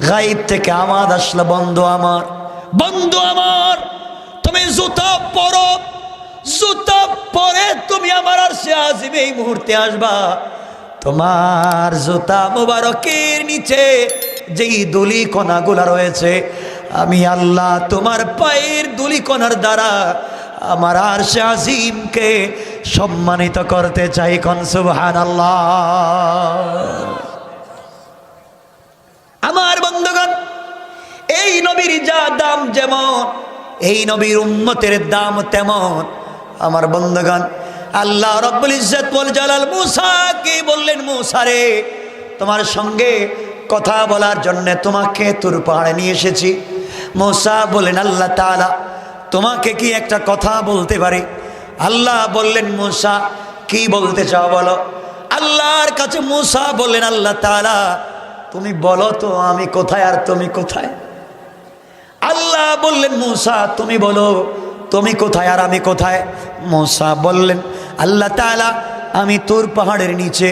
গায়েব থেকে আওয়াজ আসলো, বন্ধু আমার, বন্ধু আমার, তুমি জুতা পরো, জুতা পরে তুমি আমার আরশে আজিমে এই মুহূর্তে আসবা। তোমার জুতা মুবারকের নিচে যেই ধুলি কণাগুলা রয়েছে, আমি আল্লাহ তোমার পায়ের ধুলি কণার দ্বারা আমার আরশে আজিমকে সম্মানিত করতে চাই। কোন সুবহানাল্লাহ। আমার বন্ধুগণ, এই নবীর যা দাম যেমন, এই নবীর উম্মতের দাম তেমন। আমার বন্ধুগণ, আল্লাহ রাব্বুল ইজ্জত ওয়াল জালাল মূসাকে বললেন, মূসা রে, তোমার সঙ্গে কথা বলার জন্য তোমাকে তুর পাহাড়ে নিয়ে এসেছি। মূসা বললেন, আল্লাহ তাআলা, তোমাকে কি একটা কথা বলতে পারি? আল্লাহ বললেন, মূসা কি বলতে চাও বলো। আল্লাহর কাছে মূসা বললেন, আল্লাহ তাআলা, তুমি বলো তো আমি কোথায় আর তুমি কোথায়? আল্লাহ বললেন, মূসা তুমি বলো তুমি কোথায় আর আমি কোথায়? মূসা বললেন, আল্লাহ তাআলা, আমি তুর পাহাড়ের নিচে,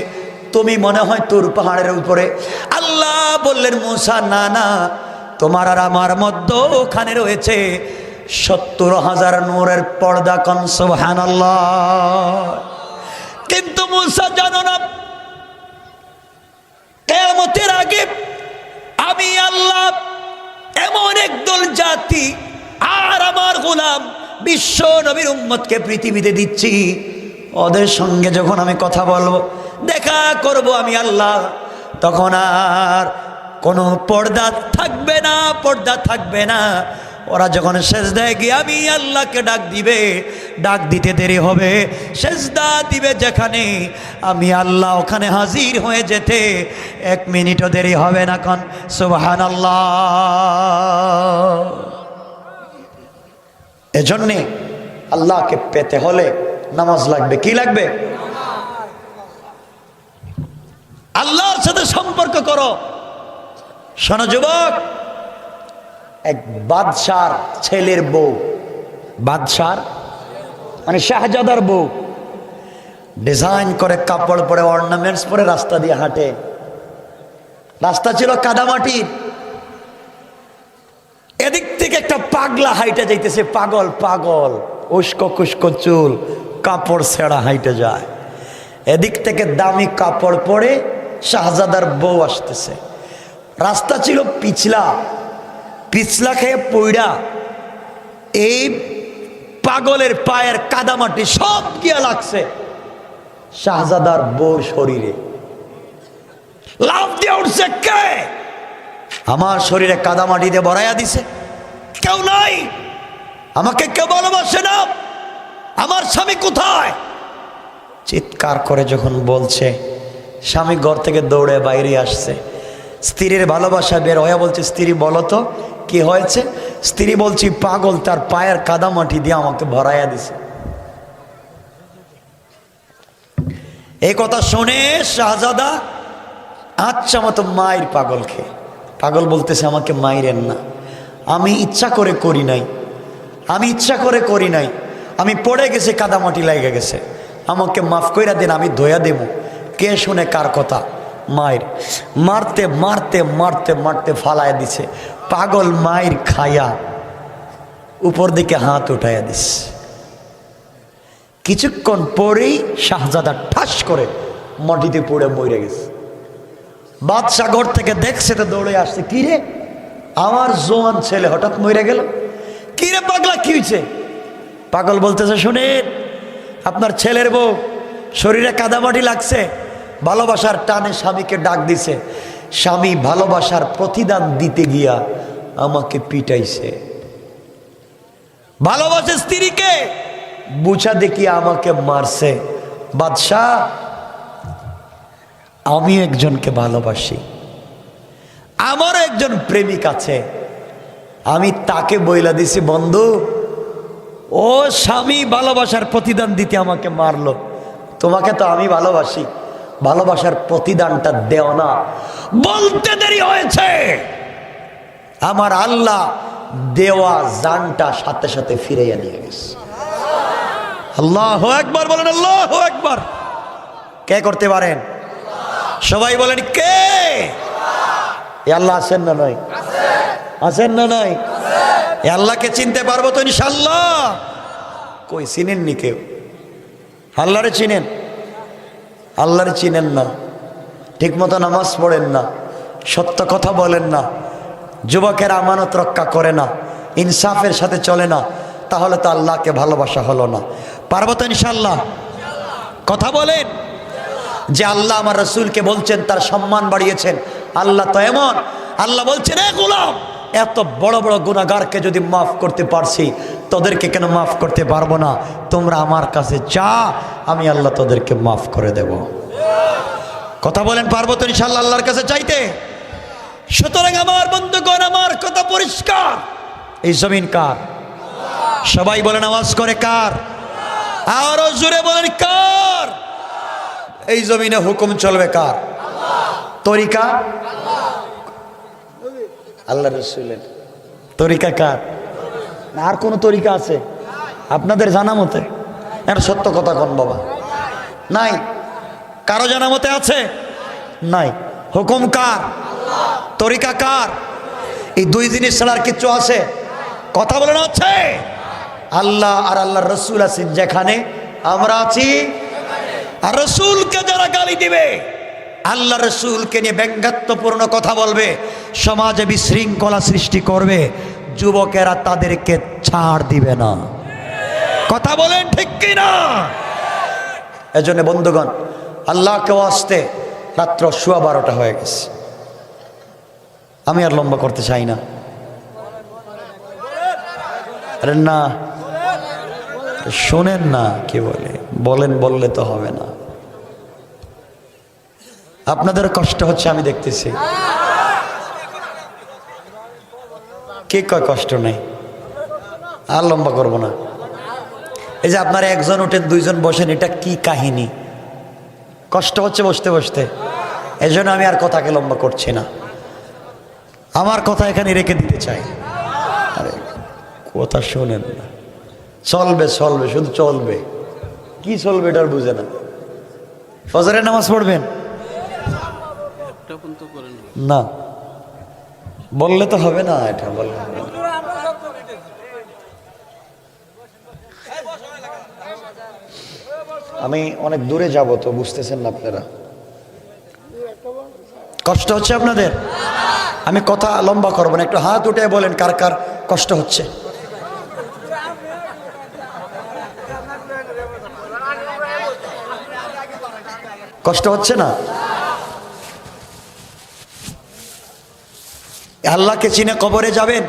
তুমি মনে হয় তুর পাহাড়ের উপরে। আল্লাহ বললেন, মূসা না না, তোমার আর আমার মধ্যে ওখানে রয়েছে ৭০,০০০ নূরের পর্দা। কোন সুবহানাল্লাহ। কিন্তু মূসা জানো না, কিয়ামতের আগে আমি আল্লাহ এমন একদল জাতি আর আমার গোলাম বিশ্ব নবীর উম্মতকে পৃথিবীতে দিচ্ছি, ওদের সঙ্গে যখন আমি কথা বলবো, দেখা করব আমি আল্লাহ, তখন আর কোনো পর্দা থাকবে না, পর্দা থাকবে না। ওরা যখন সেজদায় গিয়ে আমি আল্লাহকে ডাক দিবে, ডাক দিতে দেরি হবে। সেজদা দিবে যেখানে, আমি আল্লাহ ওখানে হাজির হয়ে যেতে 1 মিনিটও দেরি হবে না। কোন সুবহানাল্লাহ। এজন্যে আল্লাহকে পেতে হলে নামাজ লাগবে। কি লাগবে? আল্লাহর সাথে সম্পর্ক করো। শোনো যুবক, এক বাদশার ছেলের বউ, বাদশার মানে শাহজাদার বউ, ডিজাইন করে কাপড় পরে, অর্নামেন্টস পরে রাস্তা দিয়ে হাঁটে। রাস্তা ছিল কাদামাটির। এদিক থেকে একটা পাগলা হাইটে যাইতেছে, পাগল পাগল, উস্কো কুস্কো চুল, কাপড় ছেঁড়া হাইটে যায়। এদিক থেকে দামি কাপড় পরে শাহজাদার বউ আসতেছে। রাস্তা ছিল পিছলা, পিছলা খেয়ে পইড়া এই পাগলের পায়ের কাদামাটি সব গিয়া লাগছে শাহজাদার বউর শরীরে। লাফ দিয়ে উঠছে, কে আমার শরীরে কাদামাটি দিয়ে ভরাইয়া দিছে? কেউ নাই, আমাকে কেউ ভালোবাসে না, আমার স্বামী কোথায়? চিৎকার করে যখন বলছে, স্বামী ঘর থেকে দৌড়ে বাইরে আসছে। স্ত্রীর ভালোবাসা বের হয়ে বলছে, স্ত্রী বলো তো কি হয়েছে? স্ত্রী বলছি, পাগল তার পায়ের কাদামাটি দিয়ে আমাকে ভরাইয়া দিছে। এই কথা শুনে শাহজাদা আচ্ছা মতো মায়ের পাগল খেয়ে, পাগল বলতেছে, আমাকে মাইরেন না, আমি ইচ্ছা করে করি নাই, আমি ইচ্ছা করে করি নাই, আমি পড়ে গেছি, কাদামাটি লেগে গেছে, আমাকে মাফ কইরা দেন, আমি ধোয়া দেব। কে শুনে কার কথা? মায়ের। মারতে মারতে মারতে মারতে ফালাইয়া দিছে। পাগল মায়ের খায়া উপর দিকে হাত উঠাইয়া দিস। কিছুক্ষণ পরেই শাহজাদা ঠাস করে মাটিতে পড়ে মরে গেছে। বাদশা ঘর থেকে দেখছে তো দৌড়ে আসছে, কি রে আমার জোয়ান ছেলে হঠাৎ মরে গেল, কি রে পাগলা কি হয়েছে? পাগল বলতেছে, শুনেন, আপনার ছেলের বউ শরীরে কাদামাটি লাগছে, ভালোবাসার টানে স্বামীকে ডাক দিছে, স্বামী ভালোবাসার প্রতিদান দিতে গিয়া আমাকে পিটাইছে। ভালোবাসে স্ত্রীকে, বুঝা দেখিয়ে আমাকে মারছে। বাদশাহ, আমি একজনকে ভালোবাসি, আমারও একজন প্রেমিক আছে, আমি তাকে বইলা দিছি, বন্ধু ও স্বামী ভালোবাসার প্রতিদান দিতে আমাকে মারলো, তোমাকে তো আমি ভালোবাসি, ভালোবাসার প্রতিদানটা দেও না। বলতে দেরি হয়েছে, আমার আল্লাহ দেওয়া জানটা সাথে সাথে ফিরাইয়া নিয়ে গেছে। আল্লাহু আকবার বলেন, আল্লাহু আকবার। কে করতে পারেন? সবাই বলেন কে? আল্লাহ আছেন না নাই? আছেন না নাই? আল্লাহকে চিনতে পারবো তো ইনশাআল্লাহ? কই চিনেননি কেউ? আল্লাহরে চিনেন? আল্লাহরে চিনেন না, ঠিক মতো নামাজ পড়েন না, সত্য কথা বলেন না, যুবকের আমানত রক্ষা করে না, ইনসাফের সাথে চলে না, তাহলে তো আল্লাহকে ভালোবাসা হলো না। পারবো তো ইনশাআল্লাহ? কথা বলেন। যে আল্লাহ আমার রসুলকে বলছেন, তার সম্মান বাড়িয়েছেন। আল্লাহ তো এমন, আল্লাহ বলছেন এ গোলাম, এত বড় বড় গুনাহগারকে যদি মাফ করতে পারছি, তোদেরকে কেন মাফ করতে পারবো না? তোমরা আমার কাছে চা, আমি আল্লাহ তোদেরকে মাফ করে দেব। কথা বলেন, পারবো তো ইনশাআল্লাহ আল্লাহর কাছে চাইতে? সুতরাং আমার বন্ধুগণ, আমার কথা পরিষ্কার, এই জমিন কার? সবাই বলেন আওয়াজ করে কার? আরো জোরে বলেন কার? এই জমিনে হুকুম চলবে কার? তরিকা আল্লাহ রসুলের। তরিকা কার? আর কোন তরিকা আছে আপনাদের জানা মতে? এর সত্য কথা কোন বাবা? নাই। কারো জানা মতে আছে? নাই। হুকুম কার? তরিকা কার? এই দুই জিনিস ছাড়া আর কিচ্ছু আছে? কথা বলে না হচ্ছে? আল্লাহ আর আল্লাহর রসুল আছেন যেখানে, আমরা আছি। আর রসুলকে যারা গালি দিবে, আল্লাহ রসুলকে নিয়ে ব্যঙ্গাত্মপূর্ণ কথা বলবে, সমাজে বিশৃঙ্খলা সৃষ্টি করবে, যুবকেরা তাদেরকে ছাড় দিবে না। কথা বলেন ঠিক কিনা? এজন্য বন্ধুগণ, আল্লাহকে আসতে রাত্র 12:15 হয়ে গেছে। আমি আর লম্বা করতে চাই না। আরে না, শোনেন না কি বলে, বলেন, বললে তো হবে না। আপনাদের কষ্ট হচ্ছে আমি দেখতেছি। কে কয় কষ্ট নেই? আর লম্বা করবো না। এই যে আপনারা একজন উঠেন, দুইজন বসেন, এটা কি কাহিনী? কষ্ট হচ্ছে বসতে বসতে। এই জন্য আমি আর কথাকে লম্বা করছি না, আমার কথা এখানে রেখে দিতে চাই। আরে কথা শোনেন না। চলবে চলবে, শুধু চলবে। কি চলবে এটার বুঝে না। ফজরের নামাজ পড়বেন না, বললে তো হবে না। এটা বললে হবে না। আমি অনেক দূরে যাব, তো বুঝতেছেন না আপনারা? কষ্ট হচ্ছে আপনাদের? আমি কথা লম্বা করবো না, একটু হাত উঠে বলেন কার কার কষ্ট হচ্ছে। কষ্ট হচ্ছে না? আল্লাহকে চিনে কবরে যাবেন?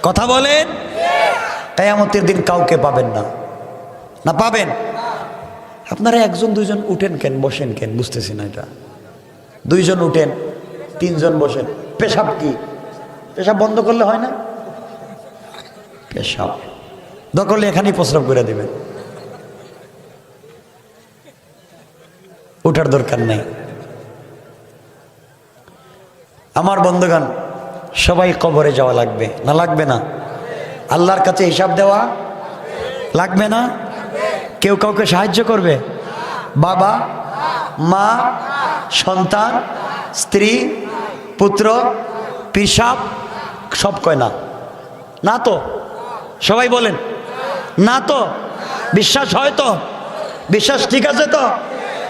কথা বলেন। কিয়ামতের দিন কাউকে পাবেন না। না পাবেন? আপনারা একজন দুইজন উঠেন কেন, বসেন কেন? বুঝতেছি না এটা। দুইজন উঠেন, তিনজন বসেন। পেশাব কি? পেশাব বন্ধ করলে হয় না? পেশাব দরকার হলে এখানেই প্রস্রাব করে দিবেন, ওঠার দরকার নেই। আমার বন্ধুগণ, সবাই কবরে যাওয়া লাগবে না? লাগবে না? আল্লাহর কাছে হিসাব দেওয়া লাগবে না? কেউ কাউকে সাহায্য করবে? বাবা, মা, সন্তান, স্ত্রী, পুত্র, পিসাব সব কয় না? না তো? সবাই বলেন না তো? বিশ্বাস হয় তো? বিশ্বাস ঠিক আছে তো?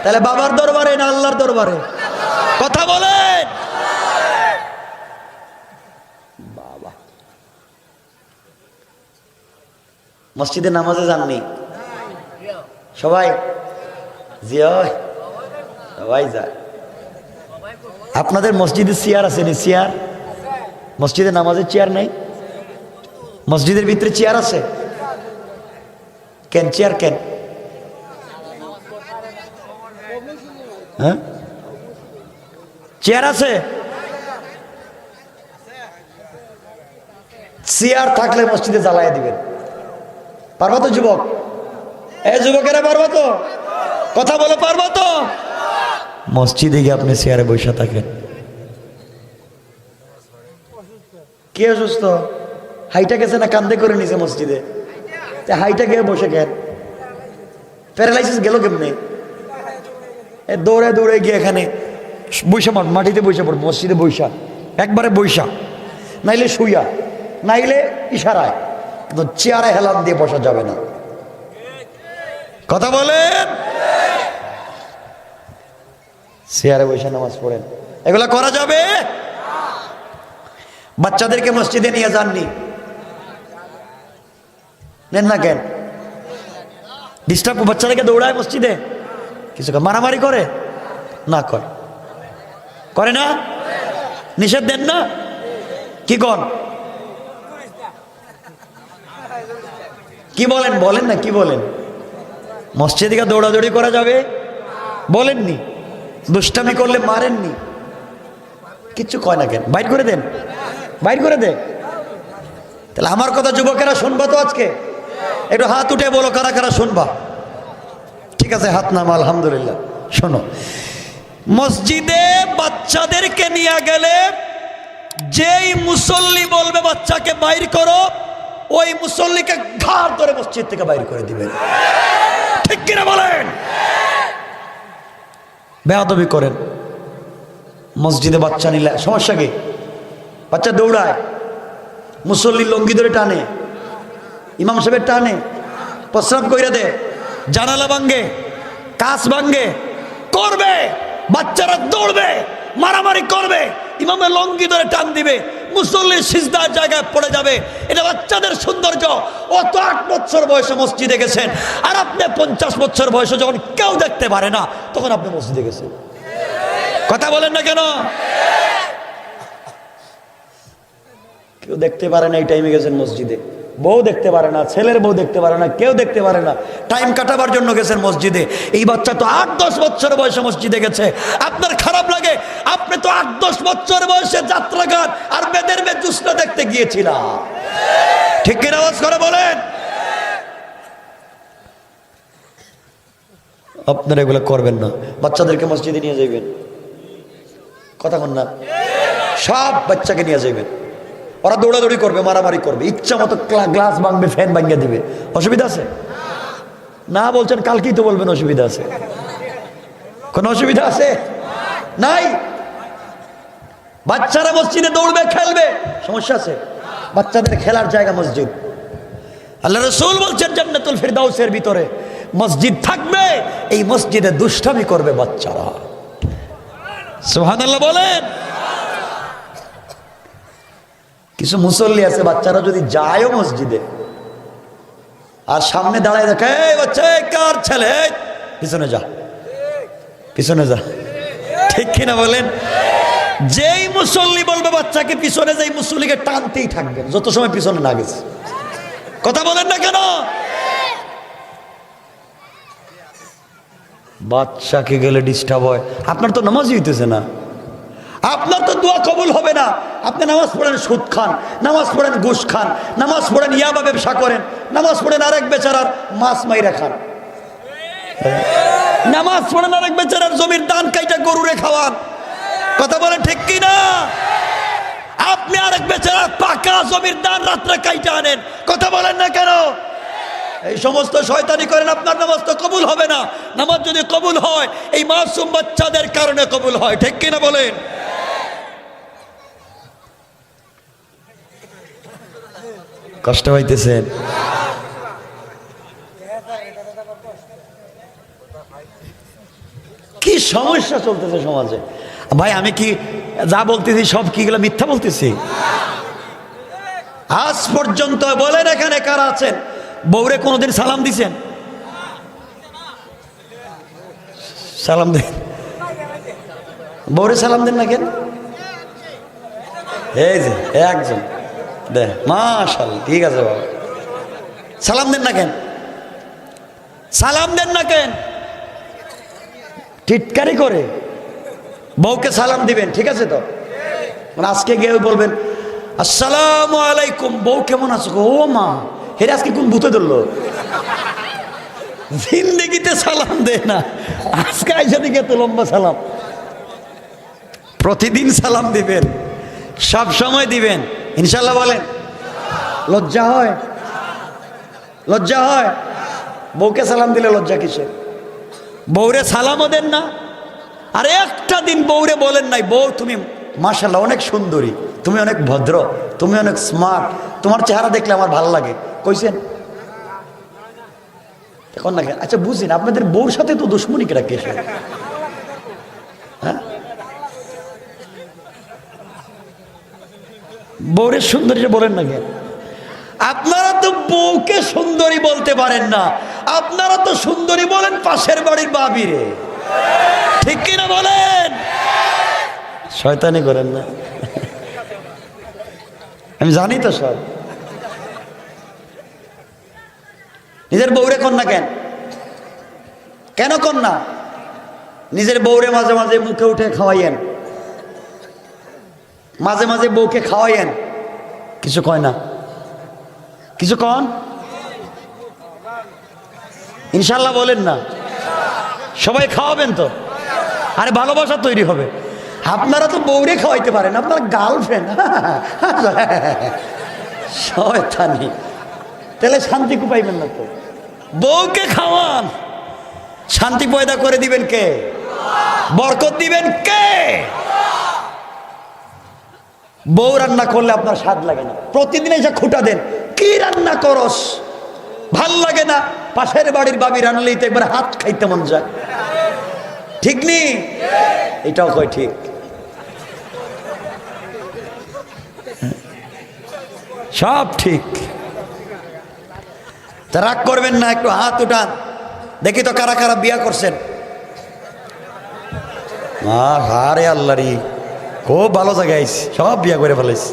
তাহলে বাবার দরবারে না আল্লাহর দরবারে? কথা বলেন। বাবা, মসজিদে নামাজে যাননি সবাই? জিয়া সবাই যায়। আপনাদের মসজিদে চেয়ার আছে নি? চেয়ার? মসজিদে নামাজের চেয়ার নেই? মসজিদের ভিতরে চেয়ার আছে কেন? চেয়ার কেন? হ্যাঁ, চেয়ার আছে। চেয়ার থাকলে মসজিদে জ্বালায় দিবেন। পারবো তো যুবক? এই যুবকেরা পারবো তো? কথা বলে পারবো তো? মসজিদে গিয়ে আপনি চেয়ারে বসে থাকেন, কে অসুস্থ? হাইটা গেছে না কান্দে করে নিছে মসজিদে? হাইটা গিয়ে বসে গেল, প্যারালাইসিস গেল কেমনে? দৌড়ে দৌড়ে গিয়ে এখানে বৈশা, মাটিতে বৈশা পড়, মসজিদে বৈশা, একবারে বৈশা, নাইলে শুইয়া, নাইলে ইশারায়, কিন্তু চেয়ারে হেলান দিয়ে বসা যাবে না। কথা বলেন? চেয়ারে বৈশা নামাজ পড়েন, এগুলা করা যাবে? বাচ্চাদেরকে মসজিদে নিয়ে যাননি, নেন না কেন? ডিস্টার্ব, বাচ্চাদেরকে দৌড়ায় মসজিদে, কিছু মারামারি করে না? করে না? নিষেধ দেন না? কি কন? কি বলেন? বলেন না, কি বলেন? মসজিদে দৌড়াদৌড়ি করা যাবে বলেননি? দুষ্টামি করলে মারেননি? কিচ্ছু কয় না কেন? বাইর করে দেন, বাইর করে দে। তাহলে আমার কথা যুবকেরা শুনবা তো আজকে? একটু হাত উঠে বলো কারা কারা শুনবা। ঠিক আছে, হাত নামা, আলহামদুলিল্লাহ। শোনো, মসজিদে বাচ্চাদেরকে নিয়ে গেলে যেই মুসল্লি বলবে বাচ্চাকে বাইর করো, ওই মুসল্লিকে ঘাড় ধরে মসজিদ থেকে বাইর করে দিবেন। ঠিক কিনা বলেন? বেয়াদবি করেন মসজিদে বাচ্চা নিলে সমস্যা কি? বাচ্চা দৌড়ায়, মুসল্লি লঙ্গি ধরে টানে, ইমাম সাহেবের টানে, প্রস্রাব কইরা দে, জানালা ভাঙ্গে, কাঁচ ভাঙ্গে, করবে, বাচ্চারা দৌড়বে, মারামারি করবে, ইমামের লঙ্গি ধরে টান দিবে, মুসল্লির সিজদার জায়গায় পড়ে যাবে। এটা বাচ্চাদের সৌন্দর্য। ও তো 8 বছর বয়সে মসজিদে গেছেন, আর আপনি 50 বছর বয়সে যখন কেউ দেখতে পারে না, তখন আপনি মসজিদে গেছেন। কথা বলেন না কেন? কেউ দেখতে পারে না এই টাইমে গেছেন মসজিদে, বউ দেখতে পারে না, ছেলের বউ দেখতে পারে না, কেউ দেখতে পারে না, টাইম কাটাবার জন্য গেছেন মসজিদে। এই বাচ্চা তো 8-10 বছর বয়সে মসজিদে গেছে, আপনার খারাপ লাগে? আপনি তো 8-10 বছর বয়সে যাত্রাগান আর বেদের মেয়ে জুসনা দেখতে গিয়েছিলাম। ঠিক কিনা আওয়াজ করে বলেন? আপনারা এগুলো করবেন না, বাচ্চাদেরকে মসজিদে নিয়ে যাইবেন। কথা বল না, সব বাচ্চাকে নিয়ে যাইবেন। ওরা দৌড়াদৌড়ি করবে, মারামারি করবে, ইচ্ছা মতো গ্লাস ভাঙবে, ফ্যান ভাঙিয়ে দিবে। অসুবিধা আছে না? বলছেন কালকেই তো বলবেন অসুবিধা আছে। কোনো অসুবিধা আছে? নাই। বাচ্চারা মসজিদে দৌড়বে, খেলবে, সমস্যা আছে? বাচ্চাদের খেলার জায়গা মসজিদ। আল্লাহ রাসূল বলছেন জান্নাতুল ফিরদাউসের ভিতরে মসজিদ থাকবে, এই মসজিদে দুষ্টামি করবে বাচ্চারা। সুবহানাল্লাহ বলেন। কিছু মুসল্লি আছে, বাচ্চারা যদি যায়ও মসজিদে আর সামনে দাঁড়ায় দেখে, এই বাচ্চা কার ছেলে, পিছনে যা, পিছনে যা। ঠিক কিনা বলেন? যেই মুসল্লি বলবে বাচ্চাকে পিছনে, যাই মুসল্লিকে টানতেই থাকবেন যত সময় পিছনে না গেছে। কথা বলেন না কেন? বাচ্চাকে গেলে ডিস্টার্ব হয়। আপনার তো নামাজই হইতেছে না, আপনার তো দোয়া কবুল হবে না। আপনি নামাজ পড়েন সুদ খান, নামাজ পড়েন ঘুষ খান, নামাজ পড়েন ইয়াবা ব্যবসা করেন, নামাজ পড়েন আরেক বেচারার মাছ মাইরা খান, নামাজ পড়েন আরেক বেচারার জমির দান কাইটা গরুরে খাওয়ান। কথা বলেন ঠিক কি না? আপনি আরেক বেচারার পাকা জমির দান রাত্রে কাইটা আনেন। কথা বলেন না কেন? এই সমস্ত শয়তানি করেন, আপনার নামাজ তো কবুল হবে না। নামাজ যদি কবুল হয়, এই মাসুম বাচ্চাদের কারণে কবুল হয়। ঠিক কিনা বলেন? কষ্ট হইতেছেন? কি সমস্যা চলতেছে সমাজে ভাই? আমি কি যা বলতেছি সব কি এগুলো মিথ্যা বলতেছি? আজ পর্যন্ত বলেন এখানে কারা আছেন বউরে কোনোদিন সালাম দিছেন? সালাম দেন, বউরে সালাম দেন না কেন? এই যে একজন দে, মাশাআল্লাহ, ঠিক আছে বাবা, সালাম দেন না কেন? সালাম দেন না কেন? টিটকারি করে বউকে সালাম দিবেন, ঠিক আছে তো? মানে আজকে গিয়ে বলবেন আসসালামু আলাইকুম, বউ কেমন আছো? ও মা, হেরে আজকে কোন ভূতে ধরলো? জিন্দেগিতে সালাম দে না, আজকে আইসা দিকে এত লম্বা সালাম। প্রতিদিন সালাম দিবেন, সব সময় দিবেন ইনশাল্লাহ। বলেন লজ্জা হয়? লজ্জা হয়? বউকে সালাম দিলে লজ্জা কিসের? বউরে সালামও দেন না। আর একটা দিন বউরে বলেন নাই, বউ তুমি মাশাআল্লাহ অনেক সুন্দরী, তুমি অনেক ভদ্র, তুমি অনেক স্মার্ট, তোমার চেহারা দেখলে আমার ভালো লাগে, কইছেন? এখন না। আচ্ছা বুঝিন, আপনাদের বউর সাথে তো দুশ্মনী কেরা কেসে? হ্যাঁ, বউরের সুন্দরী বলেন না কেন? আপনারা তো বউকে সুন্দরী বলতে পারেন না, আপনারা তো সুন্দরী বলেন পাশের বাড়ির বাবিরে, ঠিক কিনা বলেন? শয়তানি করেন না, আমি জানি তো সব। নিজের বউরে কন না কেন? কেন কন না? নিজের বউরে মাঝে মাঝে মুখে উঠে খাওয়াইয়েন, মাঝে মাঝে বউকে খাওয়াইয়েন, কিছু কয় না? কিছু কন ইনশাল্লাহ বলেন না? সবাই খাওয়াবেন তো? আরে ভালোবাসা তৈরি হবে। আপনারা তো বউরে খাওয়াইতে পারেন, আপনার গার্লফ্রেন্ড শয়তানি, তাহলে শান্তি পাইবেন না তো। বউকে খাওয়ান, শান্তি পয়দা করে দিবেন কে? বরকত দিবেন কে? বউ রান্না করলে আপনার স্বাদ লাগে না, প্রতিদিন এসে খুঁটা দেন, কি রান্না করস, ভাল লাগে না। পাশের বাড়ির বাবি রান্নলেই তো একবার হাত খাইতে মন যায়, ঠিক নি? এটাও কয় ঠিক। সব ঠিক। তা রাগ করবেন না, একটু হাত উঠান, দেখি তো কারা কারা বিয়া করছেন। আরে আল্লাহ রে, খুব ভালো জায়গায় আইস, সব বিয়া করে ফেলাইস,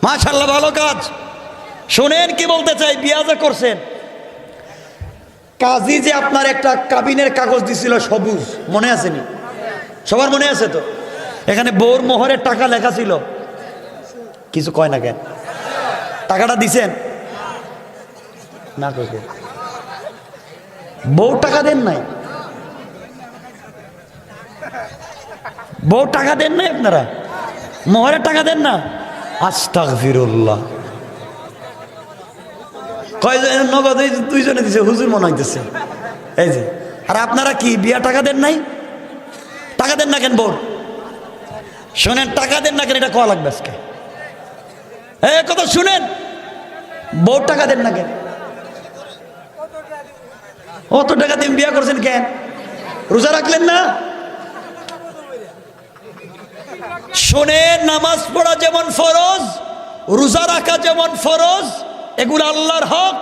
মাশাআল্লাহ, ভালো কাজ। শোনেন কি বলতে চাই, বিয়া যে করছেন, কাজী যে আপনার একটা কাবিনের কাগজ দিছিল সবুজ, মনে আছে নি? সবার মনে আছে তো? এখানে বউর মোহরের টাকা লেখা ছিল, কিছু কয় না কেন? টাকাটা দিছেন না? কইছে বউ টাকা দেন নাই? বউ টাকা দেন নাই আপনারা? মোহরের টাকা দেন না? আস্তাগফিরুল্লাহ। কয়জন নগদ? দুইজনে দিছে, হুজুর মনে হইতেছে এই যে। আর আপনারা কি বিয়া টাকা দেন নাই? টাকা দেন না কেন বউ? শোনেন, টাকা দেন না কেন এটা কওয়া লাগবে আজকে। এই কথা শুনেন, বউ টাকা দেন না কেন? অত টাকা দিয়ে বিয়া করছেন কেন? রোজা রাখলেন না? শোনেন, নামাজ পড়া যেমন ফরজ, রোজা রাখা যেমন ফরজ, এগুলো আল্লাহর হক,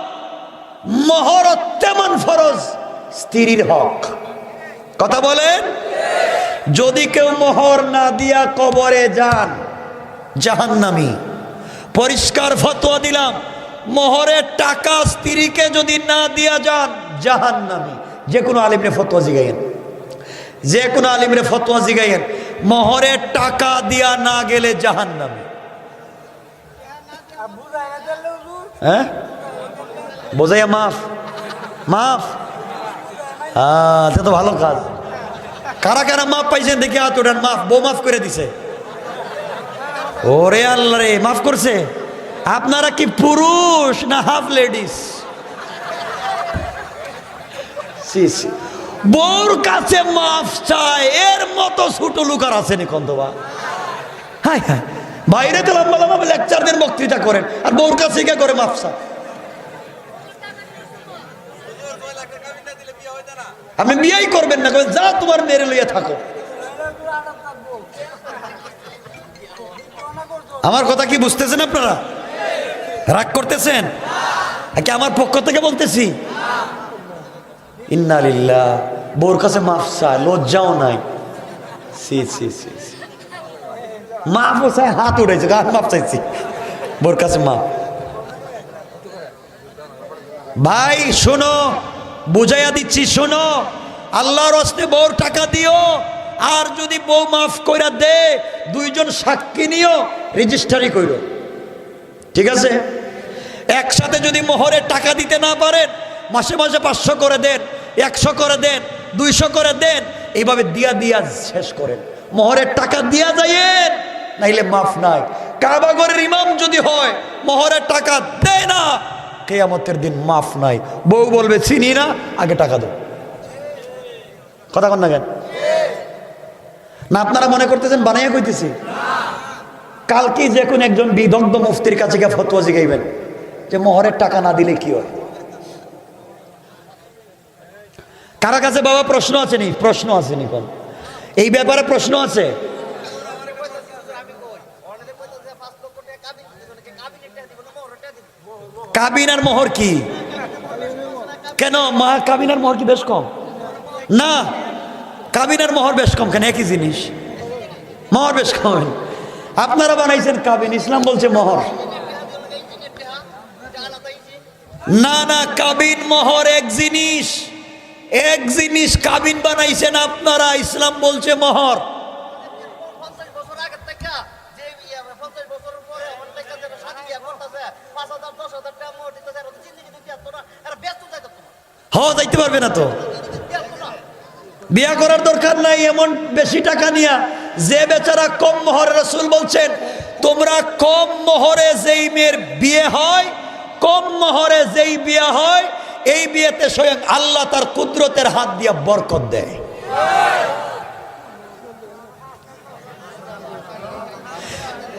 মোহর তেমন ফরজ স্ত্রীর হক। কথা বলেন? যদি কেউ মোহর না দিয়া কবরে যান, জাহান্নামী। পরিষ্কার ফতোয়া দিলাম, মোহরের টাকা স্ত্রীকে যদি না দিয়া যান, জাহান্নামী। যে কোনো আলিমরে ফতোয়া জিগাইয়েন, যে কোনো আলিমরে ফতোয়া জিগাইয়েন, মোহরের টাকা দিয়া না গেলে জাহান্নামী। হ্যাঁ, বোঝাইয়া মাফ, মাফ। এটা তো ভালো কাজ। কারা কারা মাফ পাইছেন দেখি হাত ওঠান। মাফ, বউ মাফ করে দিছে। ওরে আল্লাহ রে, মাফ করছে। আপনারা কি পুরুষ না হাফ লেডিস? বউর কাছে মাফ চায়, এর মতো ছোট লোক আর আছে নি কন্তবা? হাই হাই, বাইরে তো লম্বা লম্বা লেকচার দেন, বক্তৃতা করেন, আর বউর কাছে কে করে মাফ চায়? আপনি বিয়েই করবেন না, যা তোমার মেরে লইয়া থাকো। আমার কথা কি বুঝতেছেন আপনারা? রাগ করতেছেন? কি আমার পক্ষ থেকে বলতেছি? ইন্না লিল্লাহ। বউর কাছে মাফ চায়, লজ্জাও নাই। সি সি সি, মাফও চায়, হাত উঠেছে, মাফ চাইছি, বউর কাছে মাফ। ভাই শোনো, বুঝাইয়া দিচ্ছি, শোনো, আল্লাহর হস্তে বউর টাকা দিও। আর যদি বউ মাফ কইরা দে, দুইজন সাক্ষী নিও, রেজিস্ট্রারি কইরো, ঠিক আছে? একসাথে যদি মোহরের টাকা দিতে না পারেন, মাসে মাসে 500 করে দেন, 100 করে দেন, 200 করে দেন, এইভাবে দিয়া দিয়া শেষ করেন। মোহরের টাকা দিয়া যায়েন, নাইলে মাফ নাই। কাবাগরের ইমাম যদি হয়, মোহরের টাকা দেয় না, কিয়ামতের দিন মাফ নাই। বউ বলবে চিনি না, আগে টাকা দাও। কথা কন না কেন? না আপনারা মনে করতেছেন বানাইয়া কইতেছি? কালকে যে কোন একজন বিদগ্ধ মুফতির কাছে গিয়ে ফতোয়া জিগাইবেন যে মোহরের টাকা না দিলে কি হয়। কারা কাছে বাবা প্রশ্ন আছে নি? প্রশ্ন আছে নি? কোন এই ব্যাপারে প্রশ্ন আছে? কাবিন আর মোহর কি? কেন কাবিন আর মোহর কি বেশ কম? না, কাবিন আর মোহর বেশ কম কেন? একই জিনিস, মোহর বেশ কম। আপনারা বানাইছেন কাবিন, ইসলাম বলছে মোহর। না না, কাবিন মোহর এক জিনিস, এক জিনিস। কাবিন বানাইছেন আপনারা, ইসলাম বলছে মোহর। হ্যাঁ, যাইতে পারবে না তো, বিয়া করার দরকার নাই এমন বেশি টাকা নিয়া। যে বেচারা কম মোহরে, রাসূল বলছেন তোমরা কম মোহরে যেই মেয়ের বিয়ে হয়, কম মোহরে যেই বিয়ে হয়, এই বিয়েতে স্বয়ং আল্লাহ তার কুদরতের হাত দিয়ে বরকত দেয়।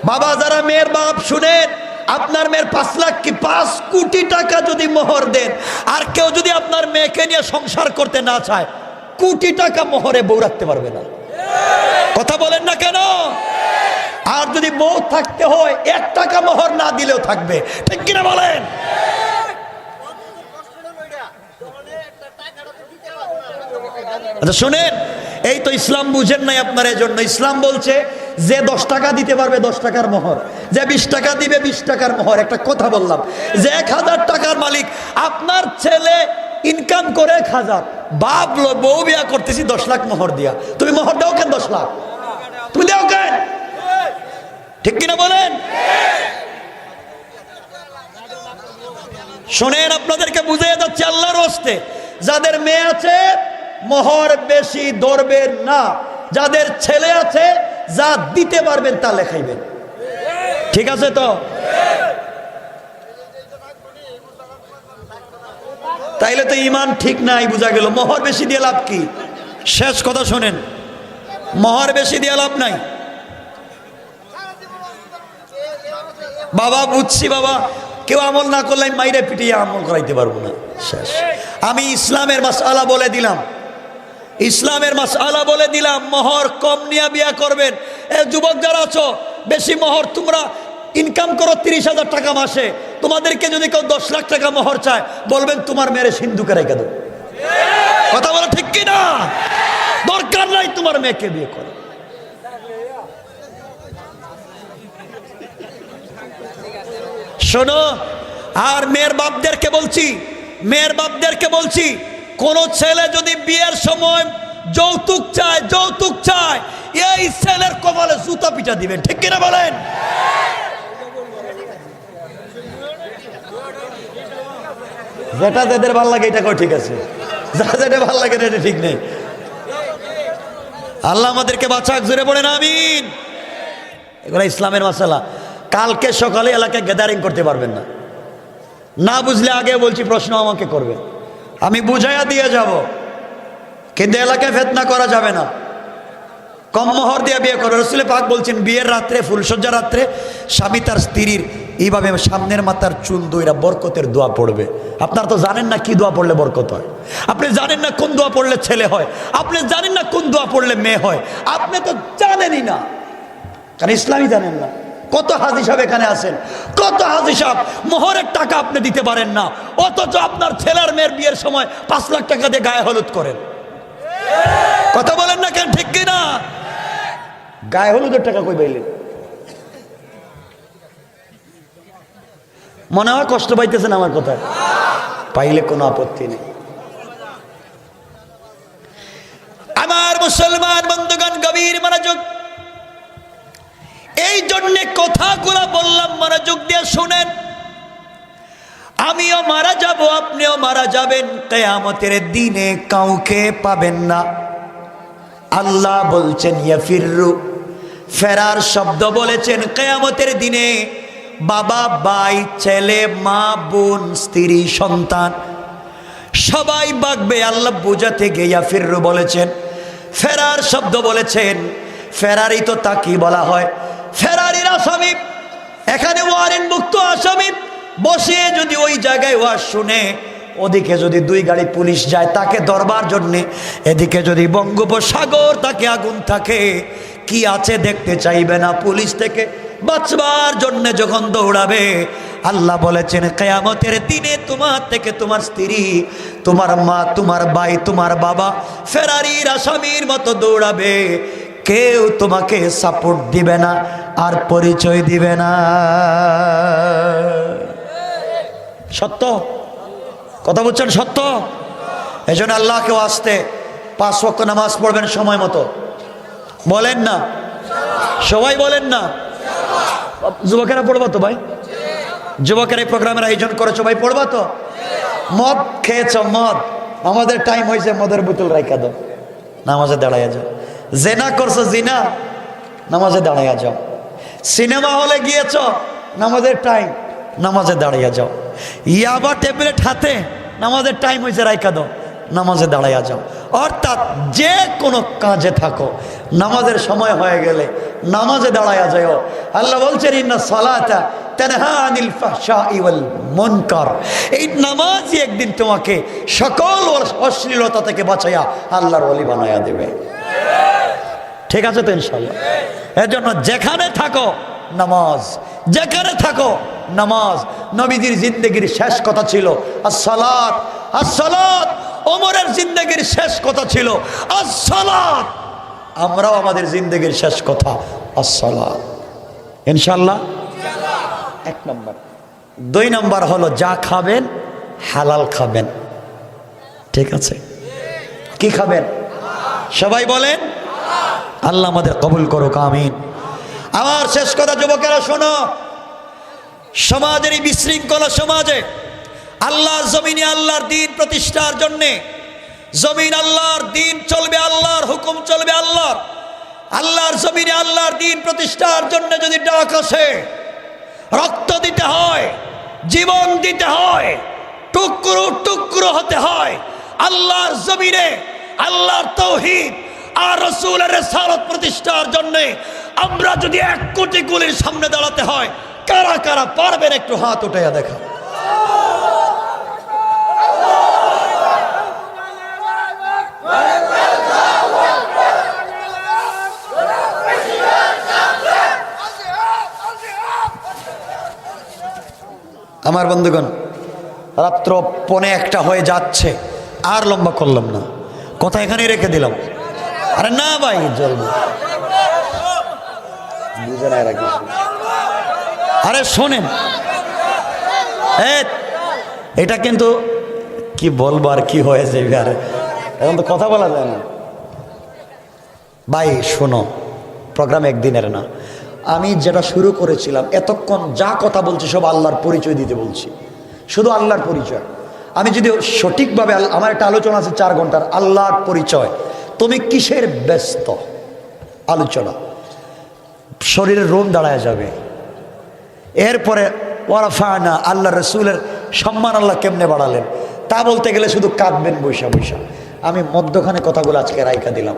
বাবা যারা মেয়ের বাপ শুনেন, আপনার মেয়ের 5 লাখ কি 5 কোটি টাকা যদি মোহর দেন, আর কেউ যদি আপনার মেয়েকে নিয়ে সংসার করতে না চায়, কোটি টাকা মোহরে বউ রাখতে পারবে না। কথা বলেন না কেন? আর যদি বউ থাকতে হয় 1 টাকা মোহর না দিলেও থাকবে, ঠিক কিনা বলেন? আচ্ছা শুনেন, এই তো ইসলাম বুঝেন নাই আপনার। এই জন্য ইসলাম বলছে যে 10 টাকা দিতে পারবে 10 টাকার মোহর, যে 20 টাকা দিবে 20 টাকার মোহর। একটা কথা বললাম যে 1000 টাকার মালিক আপনার ছেলে ইনকাম করে 1000, বাপ বউ বিয়া করতেছি 10 লাখ মোহর দিয়া, তুমি মোহর দাও কেন? 10 লাখ তুমি দাও কেন? ঠিক কিনা বলেন? শোনেন, আপনাদেরকে বুঝিয়ে যাচ্ছে আল্লাহর হস্তে, যাদের মেয়ে আছে মোহর বেশি ধরবেন না, যাদের ছেলে আছে যা দিতে পারবেন তা লেখাইবেন। ঠিক আছে তো? তাইলে তো ইমান ঠিক নাই, বোঝা গেল। মোহর বেশি দিয়ে লাভ কি? শেষ কথা শোনেন, মোহর বেশি দিয়ে লাভ নাই। বাবা বুঝছি বাবা, কেউ আমল না করলে আমি মাইরে পিটিয়ে আমল করাইতে পারবো না। শেষ। আমি ইসলামের মাসআলা বলে দিলাম, ইসলামের মাসআলা বলে দিলাম। মোহর কম নিয়ে বিয়া করবেন। যুবক যারা আছো, বেশি মোহর তোমরা ইনকাম করো 30,000 টাকা মাসে, তোমাদেরকে যদি কেউ 10 লাখ টাকা মোহর চায়, বলবেন তোমার মেয়েরে সিন্ধুকে রেখে দাও। কথা বলো ঠিক কিনা? দরকার নাই তোমার মেয়েকে বিয়ে করো। শোনো, আর মেয়ের বাপদেরকে বলছি, মেয়ের বাপদেরকে বলছি, কোন ছেলে যদি বিয়ের সময় যৌতুক চায়, যৌতুক চায়, এই ছেলের কপালে জুতা পিটা দিবেন। ঠিক কিনা বলেন? যেটা যাদের ভাল লাগে এটা কর, ঠিক আছে, যা যেটা ভাল লাগে এটা ঠিক নেই। আল্লাহ আমাদেরকে বাঁচাক, জোরে পড়েন আমিন। এগুলো ইসলামের মাসালা। কালকে সকালে এলাকায় গ্যাদারিং করতে পারবেন না, না বুঝলে আগে বলছি প্রশ্ন আমাকে করবে, আমি বুঝাইয়া দিয়ে যাব, কিন্তু এলাকায় ফিতনা করা যাবে না। কম মোহর দিয়ে বিয়ে করো। রাসূল পাক বলছেন বিয়ের রাত্রে, ফুলসজ্জা রাত্রে স্বামী তার স্ত্রীর এইভাবে সামনের মাথার চুল দইরা বরকতের দোয়া পড়বে। আপনারা তো জানেন না কি দোয়া পড়লে বরকত হয়, আপনি জানেন না কোন দোয়া পড়লে ছেলে হয়, আপনি জানেন না কোন দোয়া পড়লে মেয়ে হয়, আপনি তো জানেনই না, কারণ ইসলামই জানেন না। কত হাজি সাহেব এখানে আছেন, কত হাজি সাহেব মোহরের টাকা আপনি দিতে পারেন না, অথচ আপনার ছেলের মেয়ের বিয়ের সময় 5 লাখ টাকা দিয়ে গায়ে হলুদ করেন। কথা বলেন না কেন? ঠিক কিনা? গায়ে হলুদের টাকা কই পাইলেন? মনে হয় কষ্ট পাইতেছেন আমার কথা, পাইলে কোনো আপত্তি নেই। আমার মুসলমান বন্ধুগণ, গভীর মনোযোগ, এই জন্য কথাগুলো বললাম, মনোযোগ দিয়ে শুনেন। আমিও মারা যাব, আপনিও মারা যাবেন, কিয়ামতের দিনে কাউকে পাবেন না। আল্লাহ বলছেন ইয়াফিরু, ফেরার শব্দ বলেছেন কিয়ামতের দিনে। বাবা, ভাই, ছেলে, মা, বোন, স্ত্রী, সন্তান সবাই বাগবে। আল্লাহ বুঝাতে গিয়ে ইয়াফিরু বলেছেন, ফেরার শব্দ বলেছেন। ফেরারি তো তাকে বলা হয়, ফেরারির আসামি। এখানে ওয়ারেন্ট মুক্ত আসামি বসে যদি ওই জায়গায় ওয়াজ শুনে, ওদিকে যদি 2 গাড়ি পুলিশ যায় তাকে ধরবার জন্যে, এদিকে যদি বঙ্গোপসাগর তাকে আগুন থাকে, কি আছে দেখতে চাইবে না। পুলিশ থেকে বাঁচবার জন্য যখন দৌড়াবে, আল্লাহ বলেছেন কিয়ামতের দিনে তোমার থেকে তোমার স্ত্রী, তোমার মা, তোমার ভাই, তোমার বাবা ফেরারির আসামির মতো দৌড়াবে। কেউ তোমাকে সাপোর্ট দিবে না আর পরিচয় দিবে না। সত্য কথা বলছেন, সত্য। এই জন্য আল্লাহকেও আসতে 5 ওয়াক্ত নামাজ পড়বেন সময় মতো, বলেন না সবাই, বলেন না। যুবকেরা পড়বা তো ভাই? যুবকেরা এই প্রোগ্রামের আয়োজন করেছো ভাই, পড়বা তো? মদ খেয়েছ, মদ, আমাদের টাইম হয়েছে, মদের বোতল রাইখা দাও, নামাজে দাঁড়াইয়া যাও। জেনা করছো, জিনা, নামাজে দাঁড়াইয়া যাও। সিনেমা হলে গিয়েছ, নামাজের টাইম, নামাজে দাঁড়াইয়া যাও। ইয়াবা ট্যাবলেট হাতে, নামাজের টাইম হয়েছে, রাইখা দাও, নামাজে দাঁড়াইয়া যাও। অর্থাৎ যে কোনো কাজে থাকো, নামাজের সময় হয়ে গেলে নামাজে দাঁড়াইয়া যাও। আল্লাহ বলছেন ইন্না সালাতা তানহা আনিল ফাহশাই ওয়াল মুনকার। এই নামাজই একদিন তোমাকে সকল অশ্লীলতা থেকে বাঁচাইয়া আল্লাহর ওলি বানাইয়া দেবে। ঠিক আছে তো ইনশাআল্লাহ? এর জন্য যেখানে থাকো নামাজ, যেখানে থাকো নামাজ। নবীজির জিন্দেগির শেষ কথা ছিল আসসালাত, আসসালাত। ওমরের জিন্দেগির শেষ কথা ছিল আসসালাত। আমরাও আমাদের জিন্দেগির শেষ কথা আসসালাত, ইনশাআল্লাহ। 1 নম্বর। 2 নম্বর হলো যা খাবেন হালাল খাবেন। ঠিক আছে? কি খাবেন? সবাই বলেন আল্লাহ আমাদের কবুল করুক, আমিন। আমার শেষ কথা, যুবকেরা শোনো, সমাজের এই বিশৃঙ্খলা সমাজে আল্লাহর জমিনে আল্লাহর দ্বীন প্রতিষ্ঠার জন্যে, জমিন আল্লাহর দ্বীন চলবে, আল্লাহর হুকুম চলবে, আল্লাহর জমিনে আল্লাহর দ্বীন প্রতিষ্ঠার জন্য যদি ডাক আসে, রক্ত দিতে হয়, জীবন দিতে হয়, টুকরো টুকরো হতে হয় আল্লাহর জমিনে আল্লাহর তাওহীদ আর রাসূলের রিসালাত প্রতিষ্ঠার জন্য। আমরা যদি 1 কোটি গুলির সামনে দাঁড়াতে হয়, কারা কারা পারবেন একটু হাত উঠাইয়া দেখা। আমার বন্ধুগণ, রাত্র 1:45 হয়ে যাচ্ছে, আর লম্বা করলাম না, কথা এখানেই রেখে দিলাম। আরে না ভাই, জলদি বুঝে না রাখি। আরে শোনেন, এটা কিন্তু কি বলবো আর কি হয়েছে, এখন তো কথা বলা যায় না ভাই। শোনো, প্রোগ্রাম একদিনের না। আমি যেটা শুরু করেছিলাম, এতক্ষণ যা কথা বলছি সব আল্লাহর পরিচয় দিতে বলছি, শুধু আল্লাহর পরিচয়। আমি যদি সঠিকভাবে, আমার একটা আলোচনা আছে 4 ঘন্টার, আল্লাহর পরিচয়। তুমি কিসের ব্যস্ত আলোচনা, শরীরের রোম দাঁড়ায় যাবে। এরপরে ওয়ারাফানা, আল্লাহ রসুলের সম্মান আল্লাহ কেমনে বাড়ালেন তা বলতে গেলে শুধু কাঁদবেন বৈশা বৈশা। আমি মধ্যখানে কথাগুলো আজকে রাইখা দিলাম,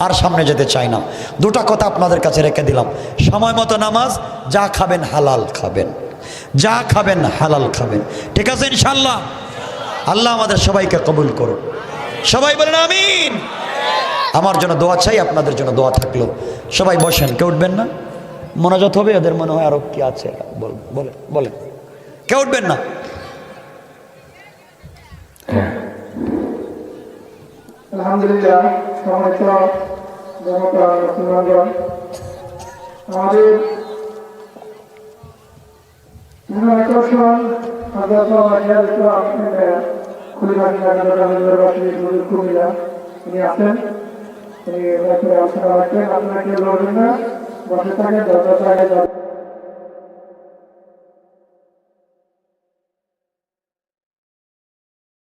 আর সামনে যেতে চাই না। 2টা কথা আপনাদের কাছে রেখে দিলাম। সময় মতো নামাজ, যা খাবেন হালাল খাবেন, যা খাবেন হালাল খাবেন। ঠিক আছে ইনশাআল্লাহ? আল্লাহ আমাদের সবাইকে কবুল করুন, সবাই বলেন আমিন। আমার জন্য দোয়া চাই, আপনাদের জন্য দোয়া থাকলো। সবাই বসেন, কেউ উঠবেন না, মোনাজাত হবে। ওদের মনে হয় আরো কি আছে, বলে বলেন, কেউ উঠবেন না। আলহামদুলিল্লাহ, সম্মানিত জনতা মুসলমানগণ, আমাদের আকর্ষণ কুমিল্লা তিনি আছেন, তিনি আলোচনা রাখবেন। আপনাকে বসে থাকে, দরজা